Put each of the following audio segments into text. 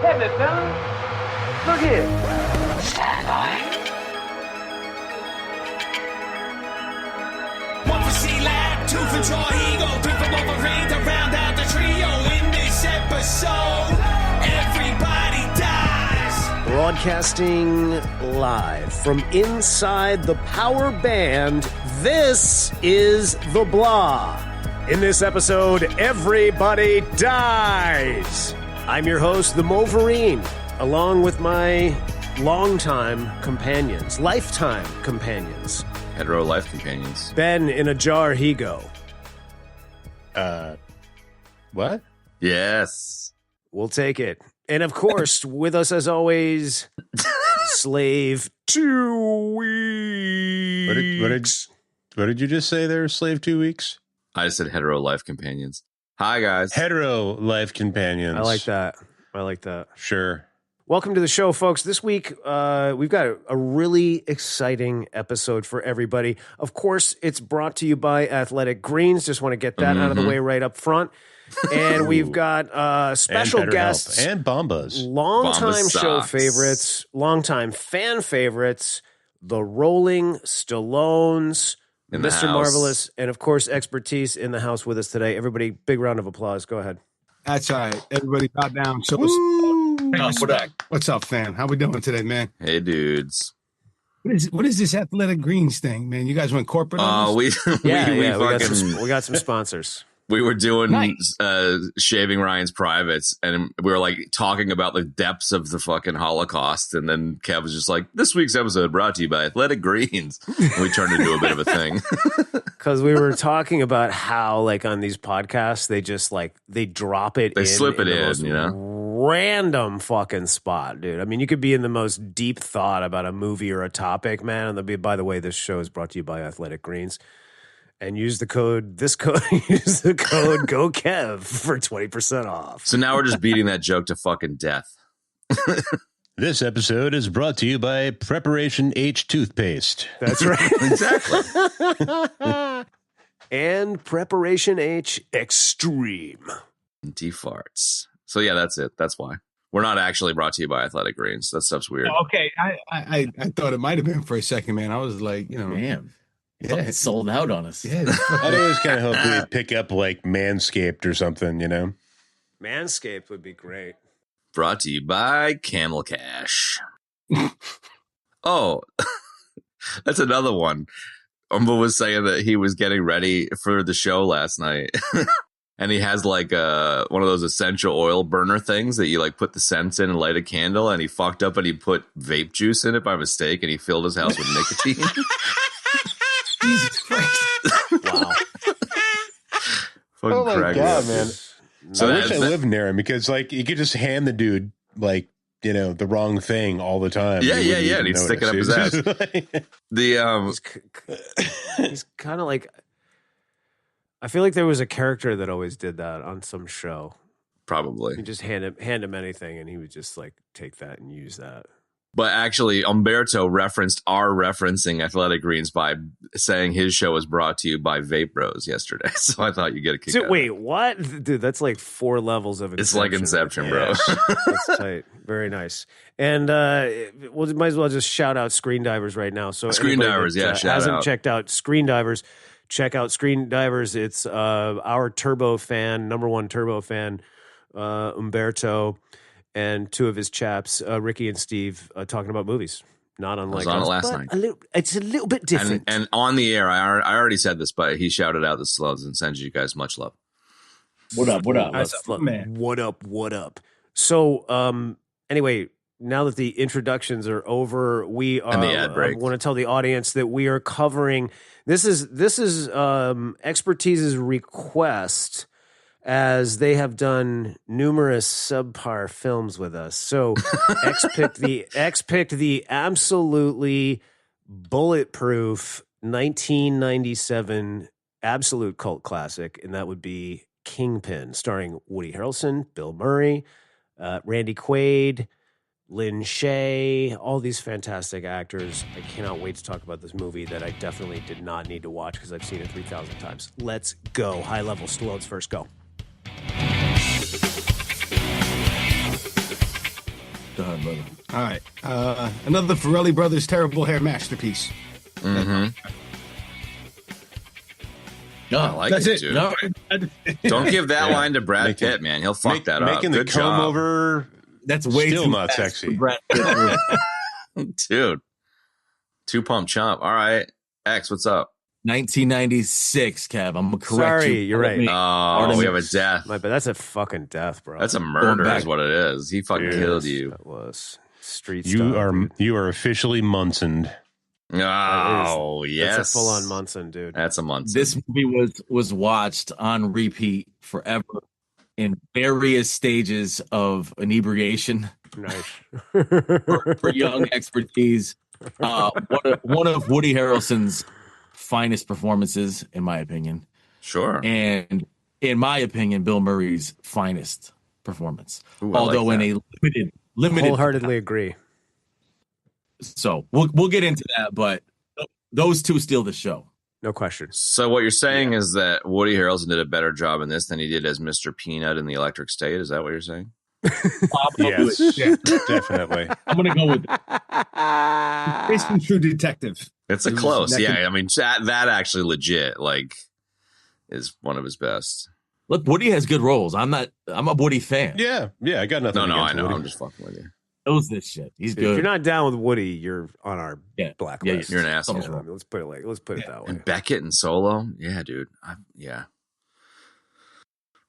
Damn it, fella. Look here. Stand by. One for C-Lab, two for Joy Ego, three for Wolverine to round out the trio. In this episode, everybody dies. Broadcasting live from inside the power band, this is The Blah. In this episode, everybody dies. I'm your host, the Wolverine, along with my longtime companions, lifetime companions. Hetero life companions. Ben, in a jar he go. What? Yes. We'll take it. And of course, with us as always, Slave 2 weeks. What did you just say there, Slave 2 weeks? I just said hetero life companions. Hi, guys. Hetero life companions. I like that. Sure. Welcome to the show, folks. This week, we've got a really exciting episode for everybody. Of course, it's brought to you by Athletic Greens. Just want to get that out of the way right up front. And we've got special guests. And Bombas. Longtime show socks. favorites, longtime fan favorites, the Rolling Stallones, In the Mr. house. Marvelous, and of course, expertise in the house with us today. Everybody, big round of applause. Go ahead. That's all right. Everybody bow down. Show us. What's up, fam? How we doing today, man? Hey, dudes. What is this Athletic Greens thing, man? You guys went corporate on this? We We got some sponsors. we were doing Nice. shaving Ryan's privates, and we were like talking about the depths of the fucking Holocaust, and then Kev was just like, "This week's episode brought to you by Athletic Greens." And we turned into a bit of a thing. Because we were talking about how, like, on these podcasts, they just, like, they drop it They in. slip it the in, most you know? random fucking spot, dude. I mean, you could be in the most deep thought about a movie or a topic, man, and they'll be, by the way, this show is brought to you by Athletic Greens. And use the code GOKEV for 20% off. So now we're just beating that joke to fucking death. This episode is brought to you by Preparation H Toothpaste. That's right. Exactly. And Preparation H Extreme. Defarts. So yeah, that's it. That's why. We're not actually brought to you by Athletic Greens. That stuff's weird. Okay, I thought it might have been for a second, man. I was like, Damn. yeah, Fucking sold out on us. yeah. I'd always kind of hope we'd pick up like Manscaped or something, you know? Manscaped would be great. Brought to you by Camel Cash. Oh, that's another one. Umba was saying that he was getting ready for the show last night. And he has like one of those essential oil burner things that you like put the scents in and light a candle. And he fucked up and he put vape juice in it by mistake. And he filled his house with nicotine. Jesus Christ. Wow. Fucking Oh my crack me God, up. man. So I wish I that- lived near him because like you could just hand the dude like, you know, the wrong thing all the time. Yeah, He yeah, wouldn't yeah, even and he'd stick it up notice. his He's kind of like, I feel like there was a character that always did that on some show. Probably. You just hand him anything, and he would just like take that and use that. But actually, Umberto referenced our referencing Athletic Greens by saying his show was brought to you by Vape Bros yesterday. So I thought you'd get a kick out of it. Wait, what, dude? That's like 4 levels of It's Inception. like Inception, bro. That's tight. Very nice. And we might as well just shout out Screen Divers right now. So Screen anybody Divers, that, yeah, shout hasn't out. checked out Screen Divers, check out Screen Divers. It's our Turbo fan, number one Turbo fan, Umberto, and 2 of his chaps, Ricky and Steve, talking about movies. Not unlike on it us, last but night. It's a little bit different. And on the air, I already said this, but he shouted out the Stallones and sends you guys much love. What up? That's up, man. What up? So, anyway, now that the introductions are over, we are. And the ad break. I want to tell the audience that we are covering. This is Expertise's request, as they have done numerous subpar films with us. So, X picked the absolutely bulletproof 1997 absolute cult classic, and that would be Kingpin, starring Woody Harrelson, Bill Murray, Randy Quaid, Lynn Shay, all these fantastic actors. I cannot wait to talk about this movie that I definitely did not need to watch because I've seen it 3,000 times. Let's go. High level. Stallones first. Go. All right. Another Farrelly Brothers terrible hair masterpiece. Mm-hmm. No, I like That's it, it. dude. no, Don't give that Yeah. line to Brad Making- Pitt, man. He'll fuck that up. Making the Good comb job. over that's way still too not fast sexy. for Brad Pitt. Dude. Two pump chump. All right. X, what's up? 1996, Kev. I'm gonna correct Sorry, you. you're right. Oh, we have a death. But that's a fucking death, bro. That's a murder back. is what it is. He fucking Dude. killed you. That was street You style, are dude. you are officially Munsoned. Oh, yes. That's a full on Munson, dude. That's a month. This movie was watched on repeat forever in various stages of inebriation Nice. for young expertise. One of Woody Harrelson's finest performances, in my opinion, Sure. and in my opinion, Bill Murray's finest performance. Ooh, I Although like in a limited, Wholeheartedly agree. so we'll get into that, but those two steal the show. No question. So what you're saying is that Woody Harrelson did a better job in this than he did as Mr. Peanut in The Electric State? Is that what you're saying? Yes, Yeah. definitely. I'm gonna go with that. Based on True Detective. It's a It was close. neck Yeah, and- I mean, that actually legit, like, is one of his best. Look, Woody has good roles. I'm a Woody fan. Yeah, I got nothing. No, I against know. Woody. I'm just fucking with you. Knows this shit. He's Dude, if good. you're not down with Woody, you're on our Yeah. blacklist. You're an asshole. You know, I mean, let's put it that way. And Beckett and Solo? Yeah, dude. Yeah.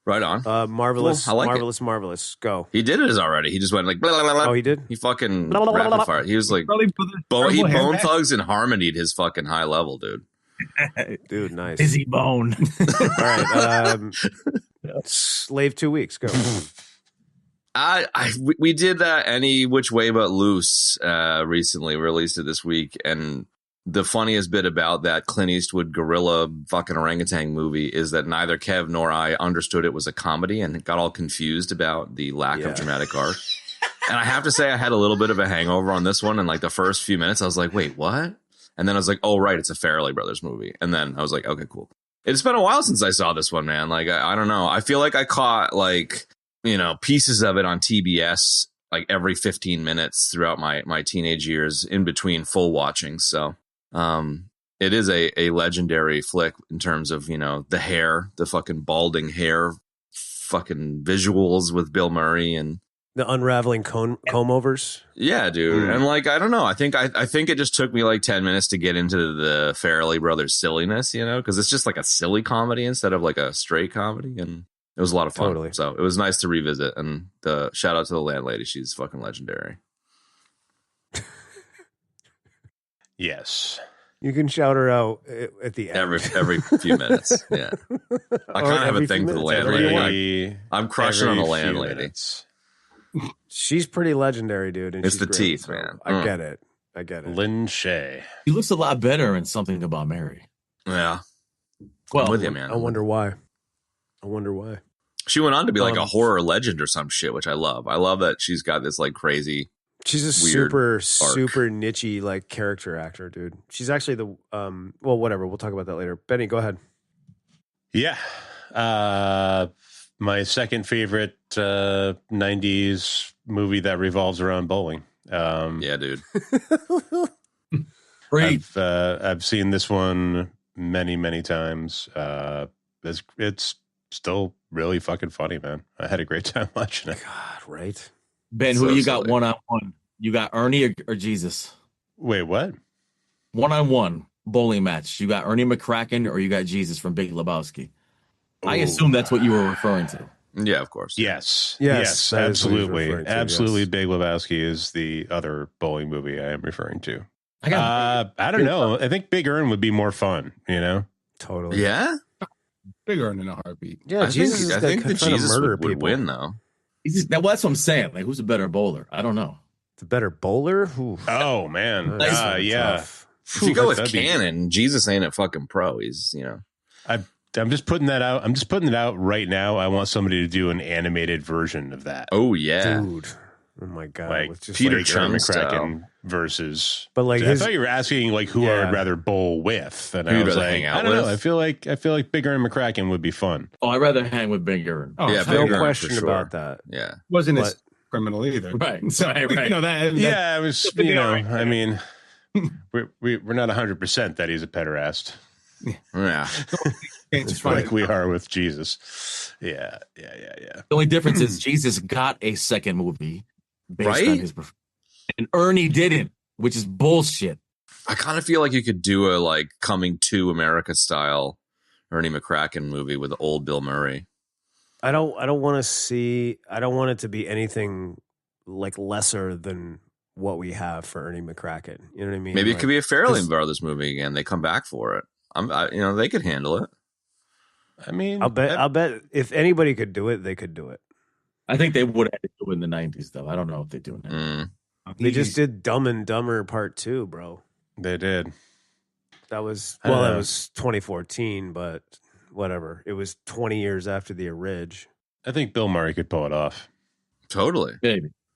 Right on. Marvelous, Cool. I like it. marvelous. Go. He did it already. He just went like, blah, blah, blah, blah. Oh, he did? He fucking Blah, blah, blah, rapid blah. fire. He was like, Farrelly Brothers he terrible hair Bone match- Thugs and harmonied his fucking high level, dude. Dude, nice. Busy Bone. All right. Slave 2 weeks. Go. We did Any Which Way But Loose recently, released it this week, and the funniest bit about that Clint Eastwood gorilla fucking orangutan movie is that neither Kev nor I understood it was a comedy and got all confused about the lack of dramatic arc. And I have to say, I had a little bit of a hangover on this one. And like the first few minutes, I was like, wait, what? And then I was like, oh, right, it's a Farrelly Brothers movie. And then I was like, okay, cool. It's been a while since I saw this one, man. Like, I don't know. I feel like I caught like, pieces of it on TBS like every 15 minutes throughout my teenage years in between full watching. So it is a legendary flick in terms of, the hair, the fucking balding hair, fucking visuals with Bill Murray and The unraveling comb overs. yeah, dude. And like, I don't know. I think it just took me like 10 minutes to get into the Farrelly Brothers silliness, because it's just like a silly comedy instead of like a straight comedy. And it was a lot of fun. Totally. So it was nice to revisit. And the shout out to the landlady. She's fucking legendary. Yes. You can shout her out at the end. Every few minutes. Yeah. I kind of have a thing for the landlady. I'm crushing on the landlady. Minutes. She's pretty legendary, dude. And It's she's the great, teeth, so man. I get it. Lynn Shay. He looks a lot better in Something About Mary. Yeah. Well, I'm with you, man. I wonder why. She went on to be like a Um, horror legend or some shit, which I love. I love that she's got this like crazy. She's a Weird super niche-y like character actor, dude. She's actually the well, whatever. We'll talk about that later. Benny, go ahead. Yeah. My second favorite 90s movie that revolves around bowling. Yeah, dude. great. I've seen this one many, many times. It's still really fucking funny, man. I had a great time watching it. God, right? Ben, So who you got silly. one-on-one? You got Ernie or Jesus? Wait, what? One-on-one bowling match. You got Ernie McCracken or you got Jesus from Big Lebowski? I assume that's what you were referring to. Yeah, of course. Yes. Yes, that is what he's absolutely. referring to, Absolutely. yes. Big Lebowski is the other bowling movie I am referring to. I got I don't know. I think Big Earn would be more fun, Totally. Yeah. Bigger in a heartbeat. Yeah, Jesus I think the Jesus would win though. well, that's what I'm saying. Like, who's a better bowler? I don't know. The better bowler? Ooh, Oh, man. that's Yeah. tough. If you go with that'd be- Cannon, Jesus ain't a fucking pro. He's I'm just putting that out. I'm just putting it out right now. I want somebody to do an animated version of that. oh yeah. Dude. Oh my god. Like with just Peter like, Chung McCracken versus. But like I his thought you were asking like who I Yeah. would rather bowl with, and Who I you'd was rather like, hang out I don't know. with? I feel like Big Earn McCracken would be fun. Oh, I'd rather hang with Big Earn. Oh, Yeah, so Big no Earn, question for sure. about that. Yeah. wasn't But criminal either. Right. So, Right. you know, that Yeah, it was, you know, I mean, we're not 100% that he's a pederast. Yeah. it's Like fine. we are with Jesus. Yeah. The only difference is Jesus got a second movie based Right? on his performance, and Ernie didn't, which is bullshit. I kind of feel like you could do a like Coming to America style Ernie McCracken movie with old Bill Murray. I don't want to see. I don't want it to be anything like lesser than what we have for Ernie McCracken. You know what I mean? Maybe it Like, could be a Farrelly 'cause Brothers movie again. They come back for it. You know, they could handle it. I mean, I'll bet if anybody could do it, they could do it. I think they would have to do it in the 90s, though. I don't know if they do it now. Mm. They just did Dumb and Dumber Part 2, bro. they did. That was I don't that know. was 2014, but whatever. It was 20 years after the orig. I think Bill Murray could pull it off. Totally.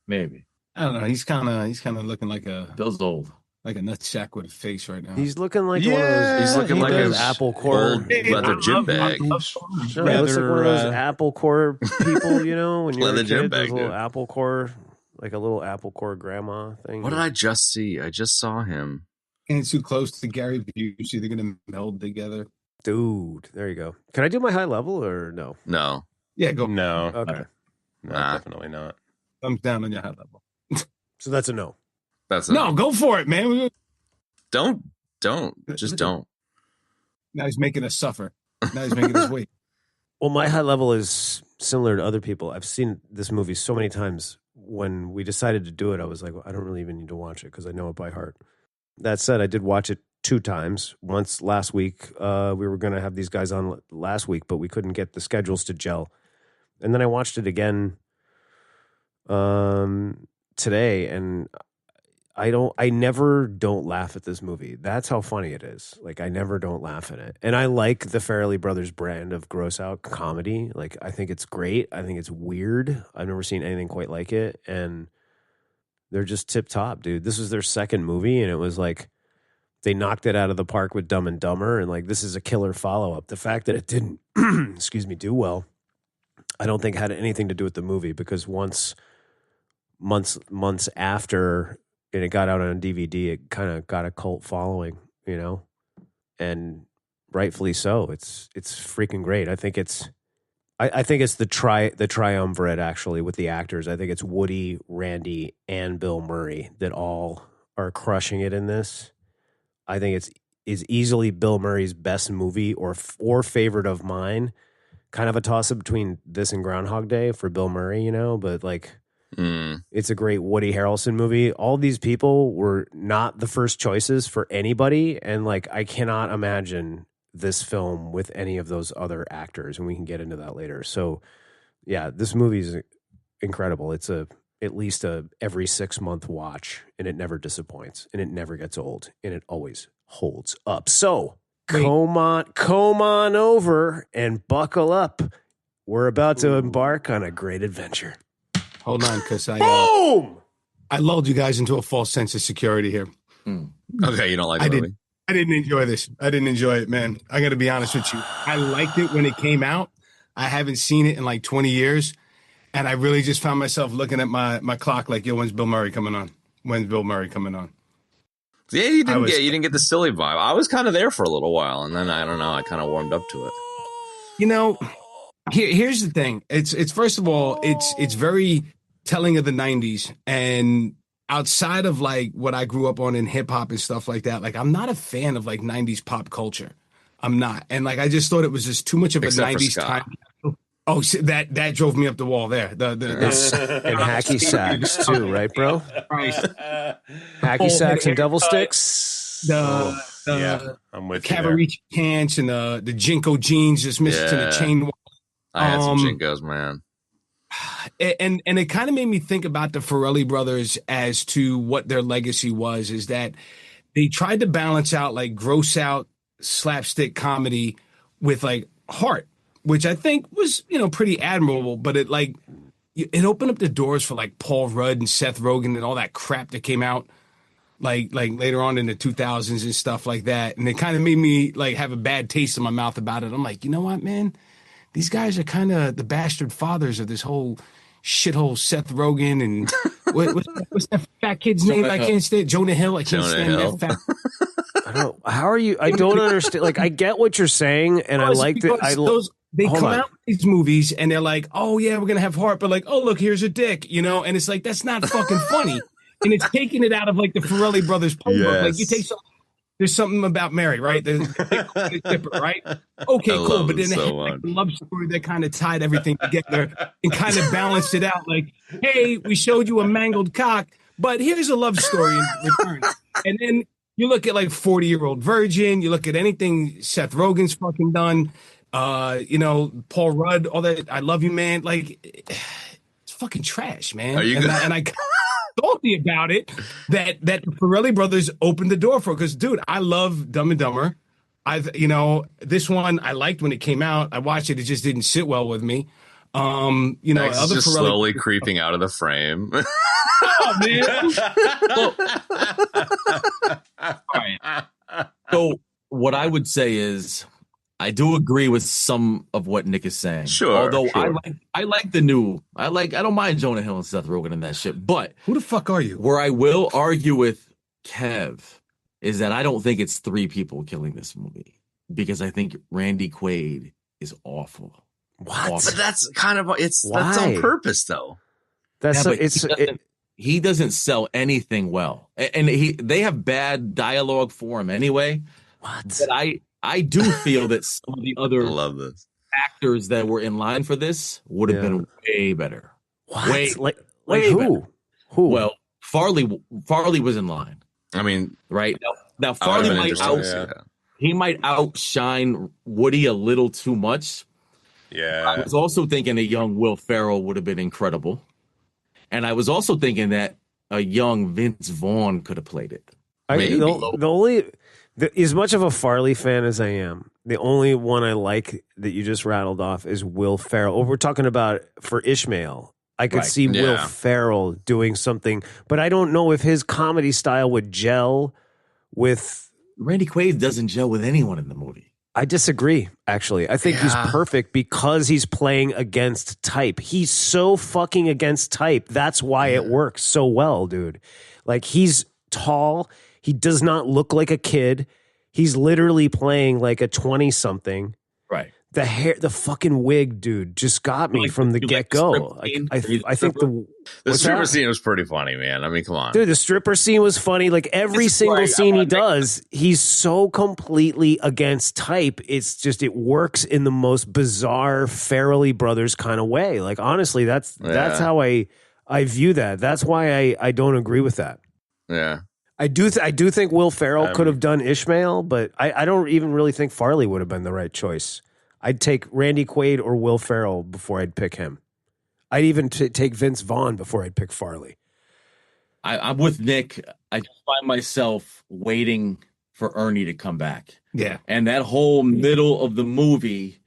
Maybe. I don't know. He's kind of looking like a Bill's old. nutsack with a face right now. He's looking like one of Yeah, those. He's looking he like does. his apple core. old leather gym bag. No, he looks like one of those apple core people, you know, when you're Leather a gym kid, those bag, little dude. apple core, like a little apple core grandma thing. What did I just see? I just saw him. And it's too close to Gary Busey. They're going to meld together. Dude, there you go. Can I do my high level or no? No. Yeah, go. No, Okay. no, Nah. definitely not. Thumbs down on your high level. So that's a no. That's No, go for it, man. Don't. Just don't. Now he's making us suffer. Now he's making us wait. Well, my high level is similar to other people. I've seen this movie so many times. When we decided to do it, I was like, well, I don't really even need to watch it because I know it by heart. That said, I did watch it 2 times. Once last week, we were going to have these guys on last week, but we couldn't get the schedules to gel. And then I watched it again today, and I never don't laugh at this movie. That's how funny it is. Like, I never don't laugh at it. And I like the Farrelly Brothers brand of gross out comedy. Like, I think it's great. I think it's weird. I've never seen anything quite like it. And they're just tip top, dude. This was their second movie, and it was like they knocked it out of the park with Dumb and Dumber. And like, this is a killer follow up. The fact that it didn't, do well, I don't think had anything to do with the movie, because months after and it got out on DVD, it kind of got a cult following, you know, and rightfully so. It's freaking great. I think it's the triumvirate actually with the actors. I think it's Woody, Randy, and Bill Murray that all are crushing it in this. I think is easily Bill Murray's best movie or favorite of mine. Kind of a toss up between this and Groundhog Day for Bill Murray, you know, but like. It's a great Woody Harrelson movie. All these people were not the first choices for anybody, and like I cannot imagine this film with any of those other actors, and we can get into that later. So, yeah, this movie is incredible. It's at least a every 6-month watch, and it never disappoints, and it never gets old, and it always holds up. So, come on over and buckle up. We're about to embark on a great adventure. Hold on, because Boom! I lulled you guys into a false sense of security here. Okay, you don't like the movie? I didn't enjoy this. I didn't enjoy it, man. I'm going to be honest with you. I liked it when it came out. I haven't seen it in like 20 years. And I really just found myself looking at my clock like, yo, when's Bill Murray coming on? When's Bill Murray coming on? Yeah, you didn't get the silly vibe. I was kind of there for a little while, and then I don't know, I kind of warmed up to it. You know, here's the thing. It's first of all, it's very telling of the 90s, and outside of like what I grew up on in hip hop and stuff like that, like I'm not a fan of like 90s pop culture. I'm not. And like I just thought it was just too much of Except a for 90s ska. time. Oh, so that drove me up the wall there. And hacky sacks too, right, bro? Hacky sacks and devil sticks. I'm with you there. Cavaricci pants and the Jinko jeans just missing the chain. I had some Jinkos, man. And it kind of made me think about the Farrelly brothers as to what their legacy was, is that they tried to balance out like gross out slapstick comedy with like heart, which I think was, you know, pretty admirable, but it opened up the doors for like Paul Rudd and Seth Rogen and all that crap that came out like later on in the 2000s and stuff like that. And it kind of made me like have a bad taste in my mouth about it. I'm like, you know what, man? These guys are kind of the bastard fathers of this whole shithole Seth Rogen and what's that fat kid's name? I can't stand Jonah Hill. I can't stand that fat. I don't. How are you? I don't understand. Like, I get what you're saying, and I like that. They come out with these movies and they're like, oh yeah, we're gonna have heart, but like, oh look, here's a dick, you know, and it's like that's not fucking funny, and it's taking it out of like the Farrelly Brothers playbook. Like you take there's something about Mary, right? The Dipper, right? Okay, cool, but then they had like a love story that kind of tied everything together and kind of balanced it out. Like, hey, we showed you a mangled cock, but here's a love story in return, and then. You look at like 40-Year-Old Virgin. You look at anything Seth Rogen's fucking done. You know, Paul Rudd, all that. I Love You, Man. Like, it's fucking trash, man. Are you and I salty about it that the Farrelly Brothers opened the door for. Because, dude, I love Dumb and Dumber. This one I liked when it came out. I watched it. It just didn't sit well with me. Other just Farrelly slowly creeping out of the frame. Oh, man. All right. So what I would say is I do agree with some of what Nick is saying. Sure. Although I like the new. I don't mind Jonah Hill and Seth Rogen and that shit. But Who the fuck are you? where I will argue with Kev is that I don't think it's 3 people killing this movie because I think Randy Quaid is awful. What? Awful. But that's kind of that's Why? on purpose, though. That's Yeah, but he doesn't sell anything well, and they have bad dialogue for him anyway. what? But I do feel that some of the I other love this. actors that were in line for this would have been way better. What? Way, like way who? better. Who? Well, Farley was in line, I mean, right? Now I Farley would've been might interested to see that. he might outshine Woody a little too much. I Yeah. was also thinking a young Will Ferrell would have been incredible. And I was also thinking that a young Vince Vaughn could have played it. As much of a Farley fan as I am, the only one I like that you just rattled off is Will Ferrell. We're talking about for Ishmael. I could Right. see Will Yeah. Ferrell doing something, but I don't know if his comedy style would gel with. Randy Quaid doesn't gel with anyone in the movie. I disagree, actually. I think he's Yeah. perfect because he's playing against type. He's so fucking against type. That's why it works so well, dude. Like, he's tall. He does not look like a kid. He's literally playing like a 20-something. Right. The hair, the fucking wig, dude, just got me Like from the you like the get-go. strip scene? I think The what's stripper that? scene was pretty funny, man. I mean, come on. Dude, the stripper scene was funny. Like every This is single why scene I'm he on does, he's so completely against type. It's just it works in the most bizarre Farrelly Brothers kind of way. Like honestly, that's how I view that. That's why I don't agree with that. Yeah. I do think Will Ferrell could have done Ishmael, but I don't even really think Farley would have been the right choice. I'd take Randy Quaid or Will Ferrell before I'd pick him. I'd even take Vince Vaughn before I'd pick Farley. I'm with Nick. I just find myself waiting for Ernie to come back. Yeah. And that whole middle of the movie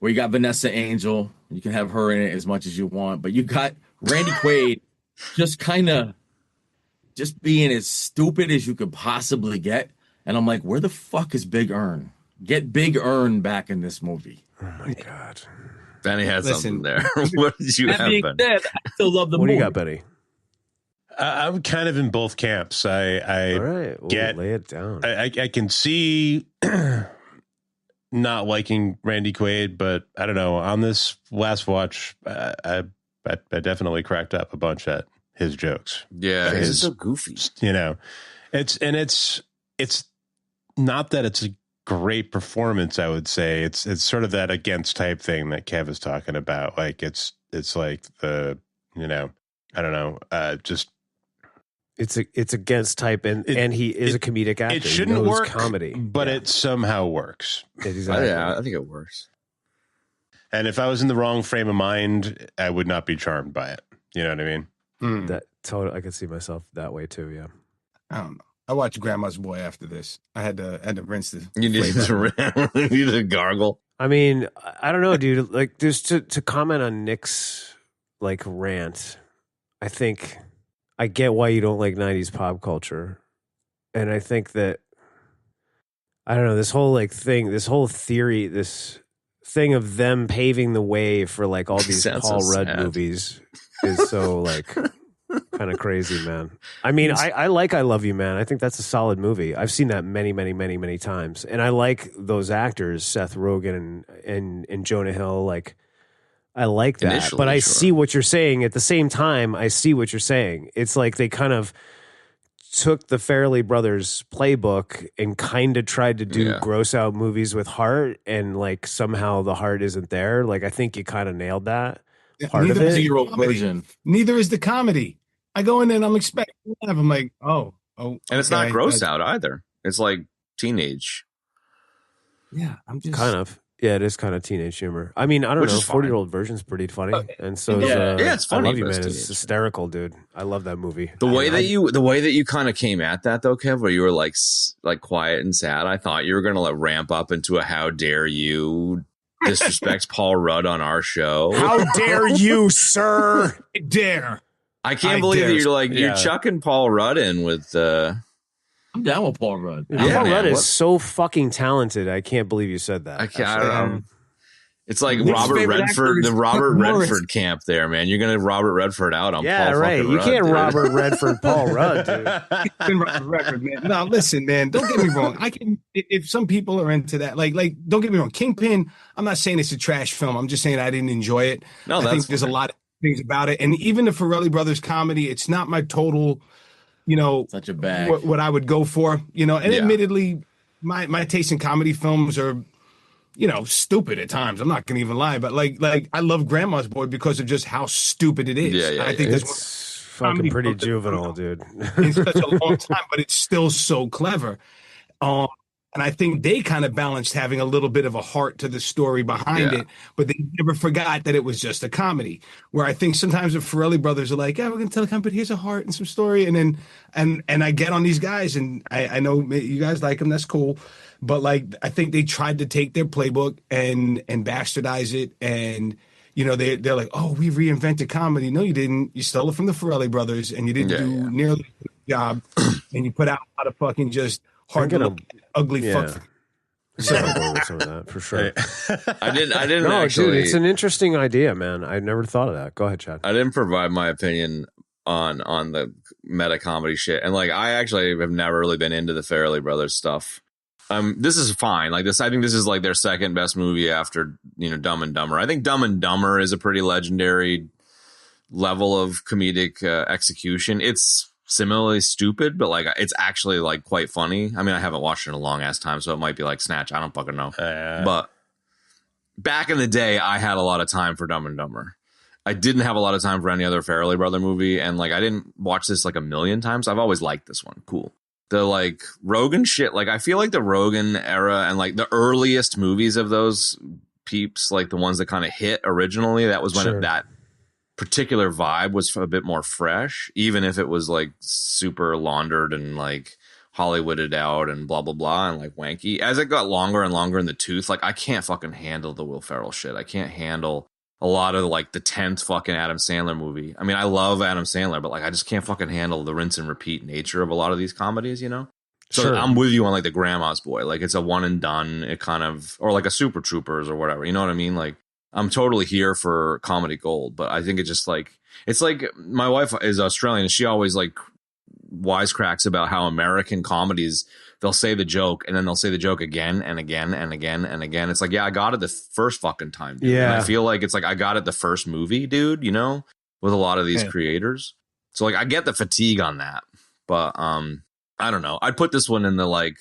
where you got Vanessa Angel, you can have her in it as much as you want, but you got Randy Quaid just kind of just being as stupid as you could possibly get. And I'm like, where the fuck is Big Earn? Get Big Earn back in this movie. Oh my God. Benny had Listen, something there. What did you That have, being Ben? said, I still love the What do movie. you got, Betty? I'm kind of in both camps. I All right. Ooh, get- lay it down. I can see not liking Randy Quaid, but I don't know. On this last watch, I definitely cracked up a bunch at his jokes. Yeah, His- he's so goofy. You know, it's not that it's a great performance. I would say it's sort of that against type thing that Kev is talking about. Like it's like the I don't know, just. It's against type, and he is a comedic actor. It He shouldn't knows work, comedy, but Yeah. it somehow works. Exactly. Yeah, I think it works. And if I was in the wrong frame of mind, I would not be charmed by it. You know what I mean? That totally, I could see myself that way too. Yeah. I don't know. I watched Grandma's Boy after this. I had to rinse the. You need flavor. to, you need to gargle. I mean, I don't know, dude. Like, just to comment on Nick's like rant, I think I get why you don't like '90s pop culture, and I think that I don't know this whole thing, this whole theory, this thing of them paving the way for like all these Sounds Paul so Rudd sad. movies. is so like kind of crazy, man. I mean, I like I Love You, Man. I think that's a solid movie. I've seen that many times, and I like those actors, Seth Rogen and Jonah Hill. Like, I like that, Initially, but I sure. see what you're saying. At the same time, I see what you're saying. It's like they kind of took the Farrelly Brothers playbook and kind of tried to do gross out movies with heart, and like somehow the heart isn't there. Like, I think you kind of nailed that part of Neither is it. the Zero comedy. version. Neither is the comedy. I go in there and I'm expecting to laugh. I'm like, oh, And it's not gross out either. It's like teenage. Yeah, I'm just Kind of. Yeah, it is kind of teenage humor. I mean, I don't Which know. is fine. 40-year-old version's pretty funny, and so is, Yeah, it's funny, I Love You, but it's Man. It's teenage. hysterical, dude. I love that movie. The way that you kind of came at that though, Kev, where you were like quiet and sad. I thought you were gonna like ramp up into a "How dare you disrespect Paul Rudd on our show." How dare you, sir? I dare. I can't I believe dare. that you're like Yeah. you're chucking Paul Rudd in with. I'm down with Paul Rudd. Paul man, Rudd is what- so fucking talented. I can't believe you said that. I can't. actually. It's like His Robert favorite Redford, actor is the Robert Chuck Norris. Redford camp there, man. You're gonna Robert Redford out on Yeah, Paul right. fucking You Rudd, can't dude. Robert Redford Paul Rudd, dude. Been Robert Redford, man. No, listen, man. Don't get me wrong. I can if some people are into that, like don't get me wrong. Kingpin. I'm not saying it's a trash film. I'm just saying I didn't enjoy it. No, I that's think there's a fine. lot of things about it, and even the Farrelly Brothers comedy. It's not my total, Such a bag. what I would go for. And Yeah. admittedly, my taste in comedy films are, stupid at times. I'm not gonna even lie, but like I love Grandma's Boy because of just how stupid it is. Yeah, I think that's one It's fucking comedy pretty films that- juvenile, dude. in such a long time, but it's still so clever. And I think they kind of balanced having a little bit of a heart to the story behind Yeah. it, but they never forgot that it was just a comedy. Where I think sometimes the Farrelly Brothers are like, "Yeah, we're gonna tell a comedy, but here's a heart and some story," and then and I get on these guys, and I know you guys like them, that's cool, but like I think they tried to take their playbook and bastardize it, and they're like, "Oh, we reinvented comedy." No, you didn't. You stole it from the Farrelly Brothers, and you didn't do nearly a good job, and you put out a lot of fucking just hard to look ugly yeah. fuck. So I'm going with some of that for sure. I didn't No, actually. dude, it's an interesting idea, man. I never thought of that. Go ahead, Chad. I didn't provide my opinion on the meta comedy shit, and like I actually have never really been into the Farrelly Brothers stuff. This is fine. Like this, I think this is like their second best movie after Dumb and Dumber. I think Dumb and Dumber is a pretty legendary level of comedic execution. It's similarly stupid, but like it's actually like quite funny. I mean, I haven't watched it in a long ass time, so it might be like Snatch. I don't fucking know. But back in the day, I had a lot of time for Dumb and Dumber. I didn't have a lot of time for any other Farrelly Brother movie, and like I didn't watch this like a million times. I've always liked this one. Cool. The like Rogan shit, like I feel like the Rogan era and like the earliest movies of those peeps, like the ones that kind of hit originally, that was when that particular vibe was a bit more fresh, even if it was like super laundered and like Hollywooded out and blah blah blah and like wanky. As it got longer and longer in the tooth, like I can't fucking handle the Will Ferrell shit. I can't handle a lot of like the 10th fucking Adam Sandler movie. I mean, I love Adam Sandler, but like I just can't fucking handle the rinse and repeat nature of a lot of these comedies, So Sure. I'm with you on like the Grandma's Boy. Like it's a one and done. It kind of, or like a Super Troopers or whatever. You know what I mean? Like I'm totally here for comedy gold, but I think it just like, it's like my wife is Australian and she always like wisecracks about how American comedies, they'll say the joke and then they'll say the joke again and again and again and again. It's like, yeah, I got it the first fucking time. Dude. Yeah. And I feel like it's like I got it the first movie, dude, with a lot of these creators. So like I get the fatigue on that, but I don't know. I'd put this one in the like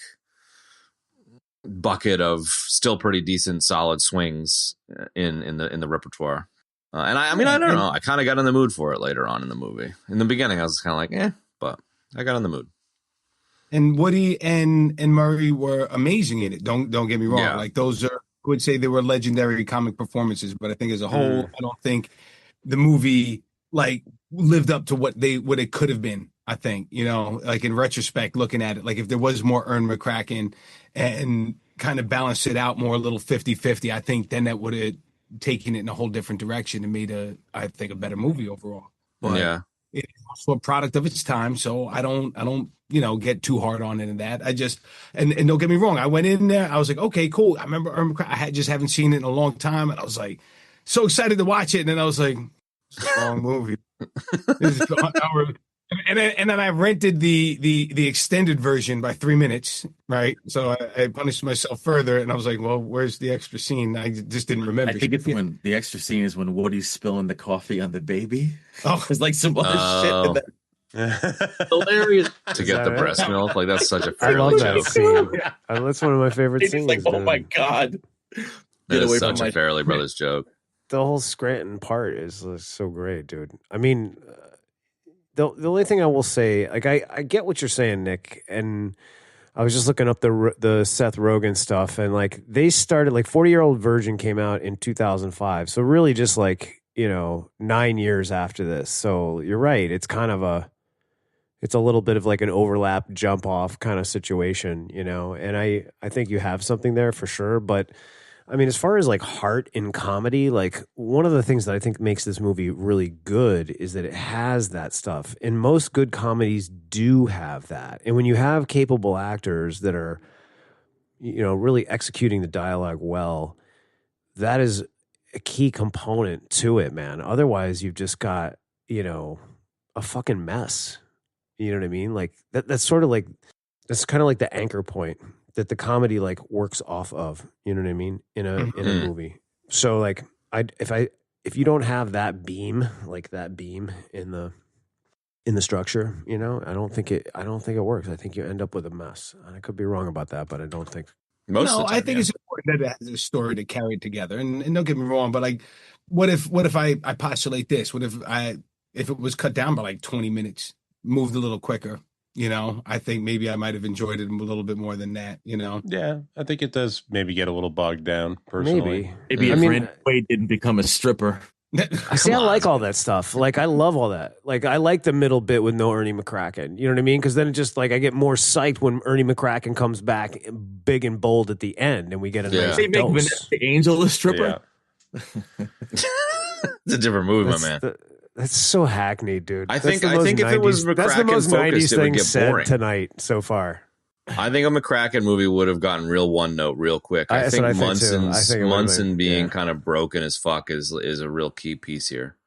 bucket of still pretty decent solid swings in the repertoire. And I mean, I don't know. I kind of got in the mood for it later on in the movie. In the beginning, I was kind of like, but I got in the mood. And Woody and Murray were amazing in it. Don't get me wrong. Yeah. Like those are, I would say they were legendary comic performances, but I think as a whole, I don't think the movie like lived up to what it could have been. I think, like in retrospect, looking at it, like if there was more Ern McCracken and kind of balanced it out more a little 50-50, I think then that would have taken it in a whole different direction and made I think a better movie overall. But yeah. It's also a product of its time, so I don't get too hard on it and that. I just and don't get me wrong, I went in there, I was like, okay, cool. I remember Ern McCracken, I just haven't seen it in a long time, and I was like so excited to watch it, and then I was like, it's a long movie. This is and then I rented the extended version by 3 minutes, right? So I punished myself further, and I was like, well, where's the extra scene? I just didn't remember. I think it's when the extra scene is when Woody's spilling the coffee on the baby. Oh, There's like some other shit in that. Hilarious to get the that breast milk. Like that's such a I love Farrelly that joke. scene. Yeah. That's one of my favorite It's scenes. like, oh dude. my God. That Get away is from such a my Farrelly Brothers joke. The whole Scranton part is so great, dude. I mean, the only thing I will say, like, I get what you're saying, Nick, and I was just looking up the Seth Rogen stuff, and like they started, like 40-Year-Old Virgin came out in 2005, so really just like 9 years after this. So you're right, it's kind of it's a little bit of like an overlap, jump off kind of situation, and I think you have something there for sure, but. I mean, as far as like heart in comedy, like one of the things that I think makes this movie really good is that it has that stuff. And most good comedies do have that. And when you have capable actors that are, really executing the dialogue well, that is a key component to it, man. Otherwise, you've just got, a fucking mess. You know what I mean? Like that's sort of like, that's kind of like the anchor point that the comedy like works off of, you know what I mean? In a movie. So like if you don't have that beam in the structure, I don't think it works. I think you end up with a mess. And I could be wrong about that, but I don't think Most of the time, I think it's important that it has a story to carry it together. And don't get me wrong, but like what if I postulate this? What if it was cut down by like 20 minutes, moved a little quicker? I think maybe I might have enjoyed it a little bit more than that, Yeah, I think it does maybe get a little bogged down, personally. Maybe if Randy Quaid didn't become a stripper. I like all that stuff. Like, I love all that. Like, I like the middle bit with no Ernie McCracken. You know what I mean? Because then it just, like, I get more psyched when Ernie McCracken comes back big and bold at the end and we get a nice They make dose. Vanessa Angel a stripper? Yeah. it's a different movie, my man. That's so hackneyed, dude. I think if it was that's the McCracken most 90s focused, it would thing get said boring. tonight so far. I think a McCracken movie would have gotten real one note real quick. I That's think what I think, too. I think it would've Munson been- being yeah. kind of broken as fuck is a real key piece here.